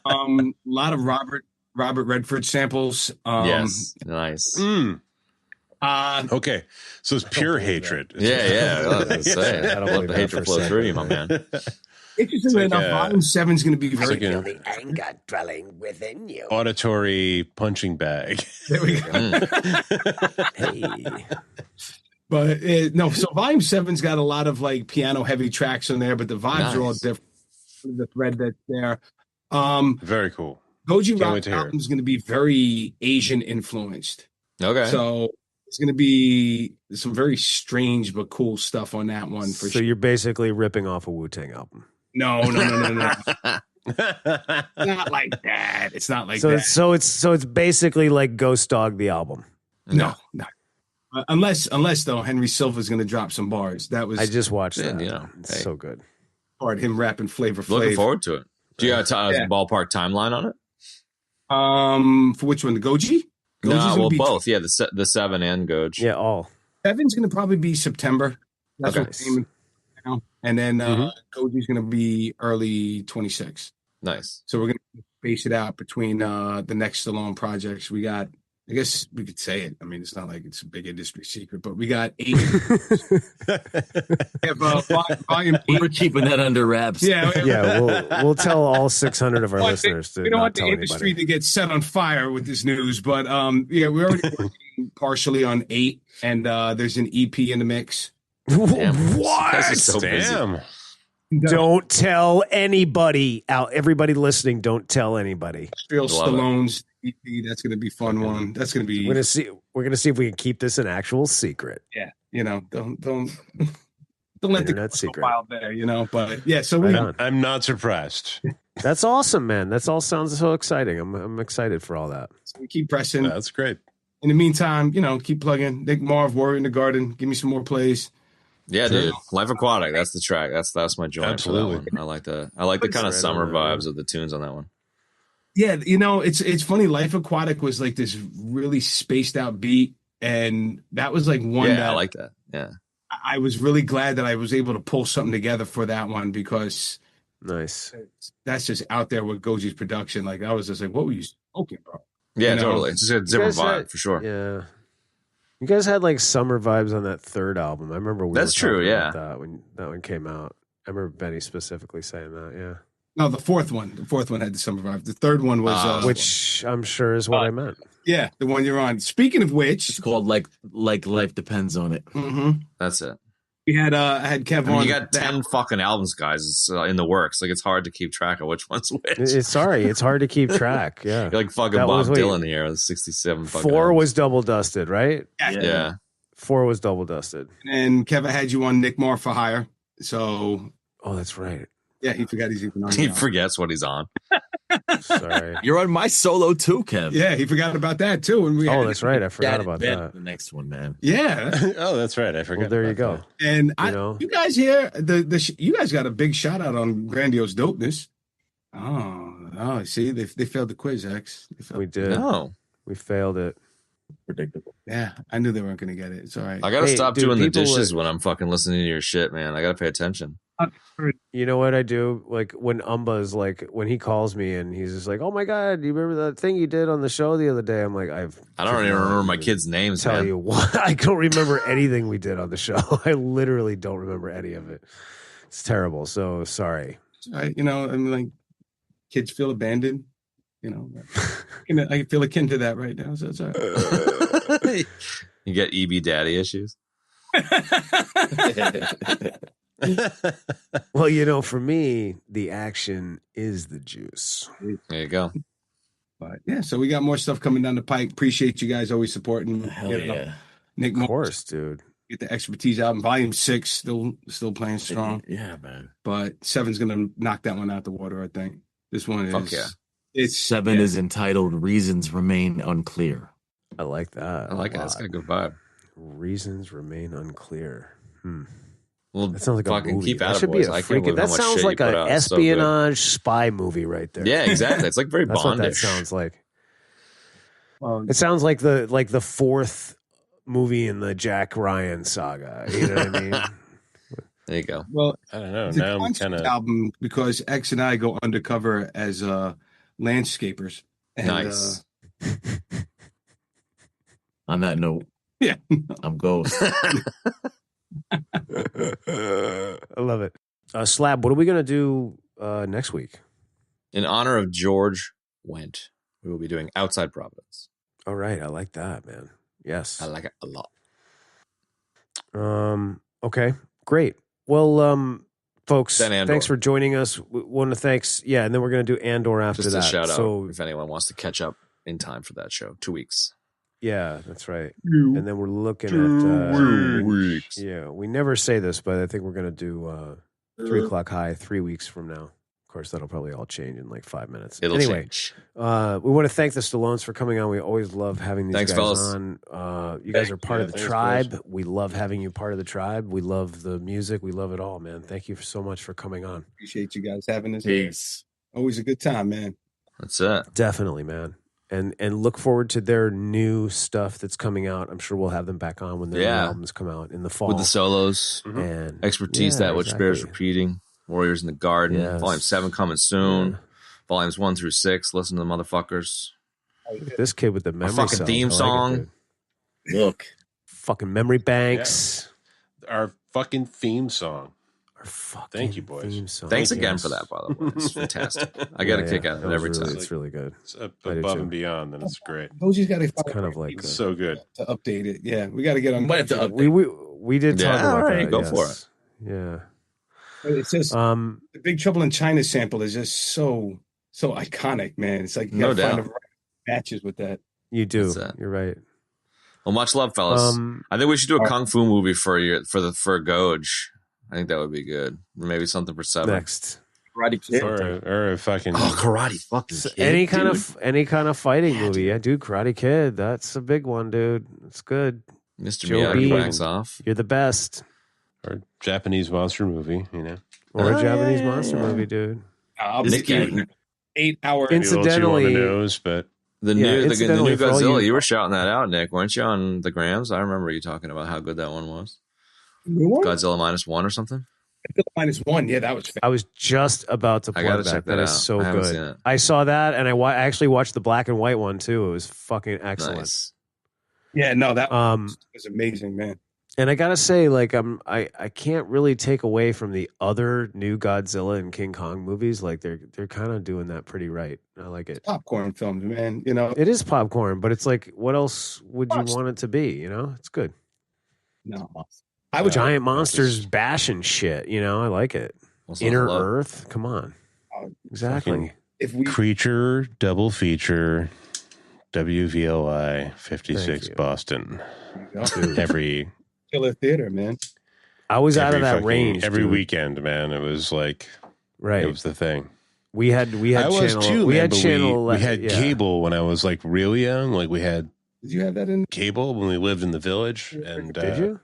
A lot of Robert Redford samples. Yes, nice. Okay, so it's pure hatred. Yeah. I let the hatred flow through you, my man. Interestingly enough, Volume 7 is going to be very feel the anger dwelling within you. Auditory punching bag. There we go. Hey. But so Volume 7's got a lot of like piano heavy tracks in there, but the vibes are all different. The thread that's there. Very cool. Goji Rock album is going to be very Asian influenced. Okay. So it's going to be some very strange but cool stuff on that one. So you're basically ripping off a Wu-Tang album. No. Not like that. It's not like that. So it's basically like Ghost Dog the album. No. Unless though Henry Silva's going to drop some bars. That was I just watched that. It's so good. Him rapping Flavor Flav. Looking forward to it. Do you got a ballpark timeline on it? For which one? The Goji? Both. Yeah, the 7 and Goj. Yeah, all. 7's going to probably be September. That's okay. What we're aiming for now. And then Goji's going to be early 26. Nice. So we're going to base it out between the next Stallone projects. We got, I guess we could say it. I mean, it's not like it's a big industry secret, but we got 8. Volume 8. We're keeping that under wraps. Yeah. We'll tell all 600 of our listeners to. We don't not want the tell industry anybody. to get set on fire with this news, but we're already working partially on 8, and there's an EP in the mix. What? This is so busy. Don't tell anybody out. Everybody listening, don't tell anybody. Stallones EP. That's going to be a fun one. That's going to be. We're gonna see if we can keep this an actual secret. Yeah, don't let the secret wild there. But yeah, so I'm not surprised. That's awesome, man. That all sounds so exciting. I'm excited for all that. So we keep pressing. That's great. In the meantime, keep plugging. Nick Marv, Warrior in the Garden. Give me some more plays. Yeah, dude. Life Aquatic. That's the track. That's my joint. Absolutely. I like the kind of summer vibes of the tunes on that one. Yeah, it's funny. Life Aquatic was like this really spaced out beat, and that was like one. Yeah, I like that. Yeah, I was really glad that I was able to pull something together for that one because nice. That's just out there with Goji's production. Like I was just like, what were you smoking, bro? Yeah, totally. It's just a different vibe for sure. Yeah. You guys had like summer vibes on that third album. I remember that's true. Yeah, that when that one came out. I remember Benny specifically saying that. Yeah. No, the fourth one. The fourth one had the summer vibe. The third one was which I'm sure is what I meant. Yeah, the one you're on. Speaking of which, it's called like Life Depends on It. Mm-hmm. That's it. We had I had Kev on. You got 10 fucking albums, guys, in the works. Like it's hard to keep track of which one's which. It's hard to keep track. Yeah, you're like fucking Bob Dylan here with 67. 4 was double dusted, right? Yeah. 4 was double dusted. And Kevin had you on Nick Marr for Hire. So, that's right. Yeah, he forgot he's even on. He forgets what he's on. Sorry, you're on my solo too, Kev. Yeah, he forgot about that too. And that's right. I forgot about that. The next one, man. Yeah. Oh, that's right. I forgot. Well, there you go. That. And you guys here, you guys got a big shout out on Grandiose Dopeness. Oh, see, they failed the quiz, X. We did. No, we failed it. Predictable. Yeah, I knew they weren't going to get it. It's all right. I gotta stop doing the dishes when I'm fucking listening to your shit, man. I gotta pay attention. You know what I do? Like when Umba's like, when he calls me and he's just like, "Oh my god, do you remember that thing you did on the show the other day?" I'm like, I don't even remember my kids' names. Tell you what, I don't remember anything we did on the show. I literally don't remember any of it. It's terrible. So sorry. I'm like, kids feel abandoned. I feel akin to that right now. So it's all right. You get EB daddy issues. Well, you know, for me, the action is the juice. There you go. But yeah, so we got more stuff coming down the pike. Appreciate you guys always supporting. Hell You know, yeah. Nick Of Moore, course, dude. get the Expertise album, Volume 6, still playing strong. Yeah, man. But 7's gonna knock that one out the water, I think. This one is. Fuck yeah. It's 7 is entitled Reasons Remain Unclear. I like that. I like it. a It's got a lot. good vibe. Reasons remain unclear. Well, That sounds like a fucking movie. keep that at should it, be boys. a I can't freaking. believe how That much sounds shit like you an put out. It's so good. espionage spy movie right there. Yeah, exactly. It's like very That's what that Bondish. sounds like. Well, It sounds like the fourth movie in the Jack Ryan saga. You know what I mean? There you go. well, I don't know. it's a Now I'm concept kind of. album because X and I go undercover as landscapers. And, Nice. On that note, Yeah. I'm Ghost. I love it. Slab, what are we gonna do next week? In honor of George Wendt, we will be doing Outside Providence. All right, I like that, man. Yes. I like it a lot. Okay, great. Well, folks, Then Andor. thanks for joining us. We want to thanks, yeah, and then we're gonna do Andor after Just that. a shout so out if anyone wants to catch up in time for that show. 2 weeks. yeah, that's right. And then we're looking at 2 weeks. yeah, we never say this, but I think we're gonna do 3 o'clock high 3 weeks from now. Of course, that'll probably all change in like 5 minutes. It'll anyway, change. we want to thank the Stallones for coming on. We always love having these Thanks, guys fellas. on. You guys are part of the thanks, tribe. guys. We love having you part of the tribe. We love the music. We love it all, man. Thank you so much for coming on. appreciate you guys having us. Peace. Always a good time, man. That's it. Definitely, man. And look forward to their new stuff that's coming out. I'm sure we'll have them back on when their new Yeah. albums come out in the fall. With the solos, and expertise, Yeah, that which bears exactly. repeating. Warriors in the Garden, Yes. Volume 7 coming soon. Yeah. Volumes 1 through 6. Listen to the motherfuckers. Look at this kid with the memory fucking cells. theme I like it, song. dude. Look. Fucking memory banks. Our fucking theme song. Our fucking Thank you, boys. theme song. Thanks again Yes. for that, by the way. It's fantastic. I get a kick out of it That was every really- time. It's really good. It's I do above too. and beyond, and it's great. Bosie's got to It's kind of like It's so good. to update it. Yeah, we got to get on. Might have to update. we did talk Yeah, about all right, that. go for yes. Yeah. It's just the Big Trouble in China sample is just so iconic, man. It's like you No got to find doubt. the right matches with that. You do. That's it. You're right. Well, much love, fellas. I think we should do a all kung fu movie for Goj. I think that would be good. Maybe something for 7. Next. Karate Kid. Or a fucking. Oh, Karate fucking So Kid, any kind dude. of fighting movie. Yeah, dude, Karate Kid. That's a big one, dude. It's good. Mr. Joe Miyagi B. wax off. You're the best. Or Japanese monster movie, you know. Or Oh, a Japanese yeah, monster yeah. movie, dude. I'll Nick be Newton. 8 hour. Maybe a little too on Incidentally- the nose, but The Yeah, new incidentally, for all Godzilla. you- You were shouting that out, Nick, weren't you, on the grams? I remember you talking about how good that one was. New one? Godzilla -1 or something. -1. Yeah, that was. I was just about to I plug gotta that. check That that is out. so I haven't good. seen it. I saw that, and I actually watched the black and white one too. It was fucking excellent. Nice. Yeah, no, that Um, was amazing, man. and I gotta say, like, I can't really take away from the other new Godzilla and King Kong movies. Like, they're kind of doing that pretty right. I like it. Popcorn films, man. You know, It is popcorn, but it's like, what else would you Watch. want it to be? You know, it's good. no, I would. Giant monsters bashing shit. You know, I like it. What's Inner up? Earth. Come on. Exactly. fucking If we Creature double feature, WVLI 56 Thank you. Boston. Dude, Every killer theater, man. I was out of every that fucking- range every dude. weekend, man. It was like Right. it was the thing. we had I was channel. too. we man, had but channel. we had yeah. cable when I was like really young. Like we had Did you have that in? cable when we lived in the village, and Did you?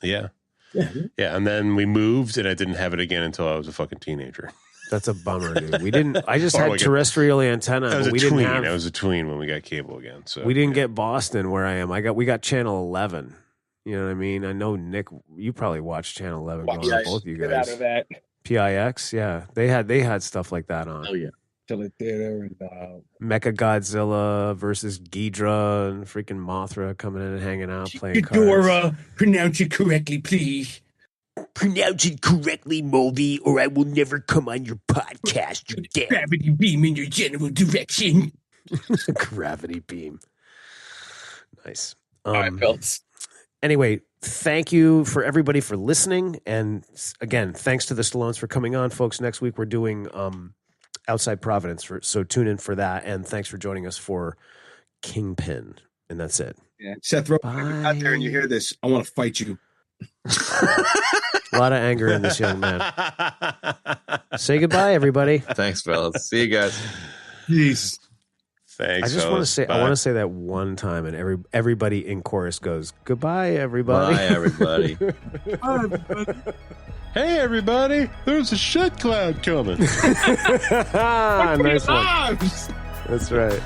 Yeah, Yeah. yeah. And then we moved, and I didn't have it again until I was a fucking teenager. That's a bummer, dude. We didn't. I just Or had like a- terrestrial antenna, I was but a we tween. didn't have. I was a tween when we got cable again. So we didn't get Boston where I am. We got channel 11. You know what I mean? I know Nick. You probably watched channel 11 growing up, both of you Get out guys. of that PIX, yeah, they had stuff like that on. Oh yeah. killer theater and Mecha Godzilla versus Ghidra and freaking Mothra coming in and hanging out playing cards. Ghidorah. Pronounce it correctly, please. Pronounce it correctly, Moby, or I will never come on your podcast. You damn Gravity beam in your general direction. gravity beam. Nice. All right, fellas. Anyway, thank you for everybody for listening. And again, thanks to the Stallones for coming on, folks. Next week, we're doing Outside Providence. So tune in for that. And thanks for joining us for Kingpin. And that's it. Yeah. Seth Rogen, if you're out there and you hear this, I want to fight you. A lot of anger in this young man. Say goodbye, everybody. Thanks, fellas. See you guys. Peace. Thanks. I just want to say, I want to say that one time, and everybody in chorus goes, "Goodbye, everybody." Bye, everybody. Hey, everybody! There's a shit cloud coming. Nice one. That's right.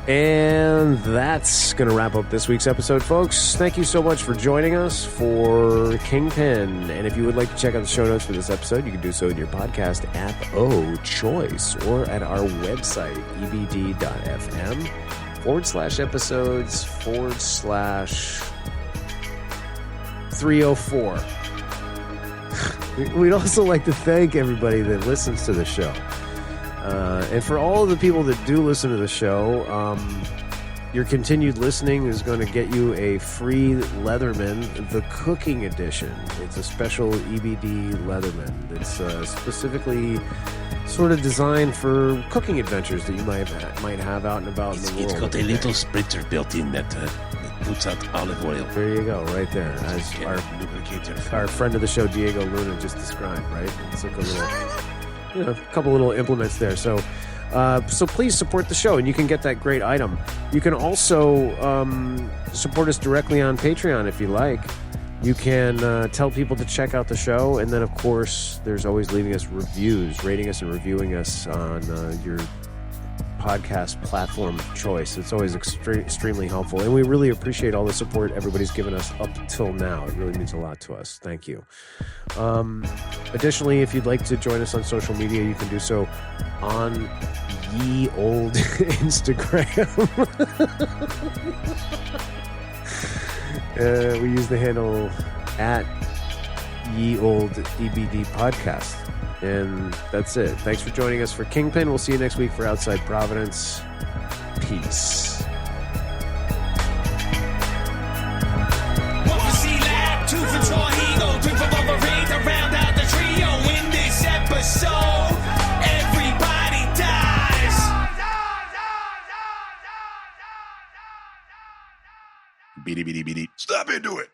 And that's going to wrap up this week's episode, folks. Thank you so much for joining us for Kingpin. And if you would like to check out the show notes for this episode, you can do so in your podcast app of choice or at our website, ebd.fm/episodes/304. We'd also like to thank everybody that listens to the show. And for all of the people that do listen to the show, your continued listening is going to get you a free Leatherman, the cooking edition. It's a special EBD Leatherman that's specifically sort of designed for cooking adventures that you might have out and about in the world. It's got a little spritzer built in that puts out olive oil. There you go, right there. As our friend of the show, Diego Luna, just described, right? It's like a little... a couple little implements there. So please support the show, and you can get that great item. You can also support us directly on Patreon if you like. You can tell people to check out the show, and then, of course, there's always leaving us reviews, rating us and reviewing us on your podcast platform of choice. It's always extremely helpful, and we really appreciate all the support everybody's given us up till now. It really means a lot to us. Thank you. Additionally, if you'd like to join us on social media, you can do so on ye old Instagram. We use the handle at ye old EBD podcast. And that's it. Thanks for joining us for Kingpin. We'll see you next week for Outside Providence. Peace. What was he like? 2 for Troy, he go 3 for Wolverine to round out the trio in this episode. Everybody dies. Beady, beady, beady. Stop into it.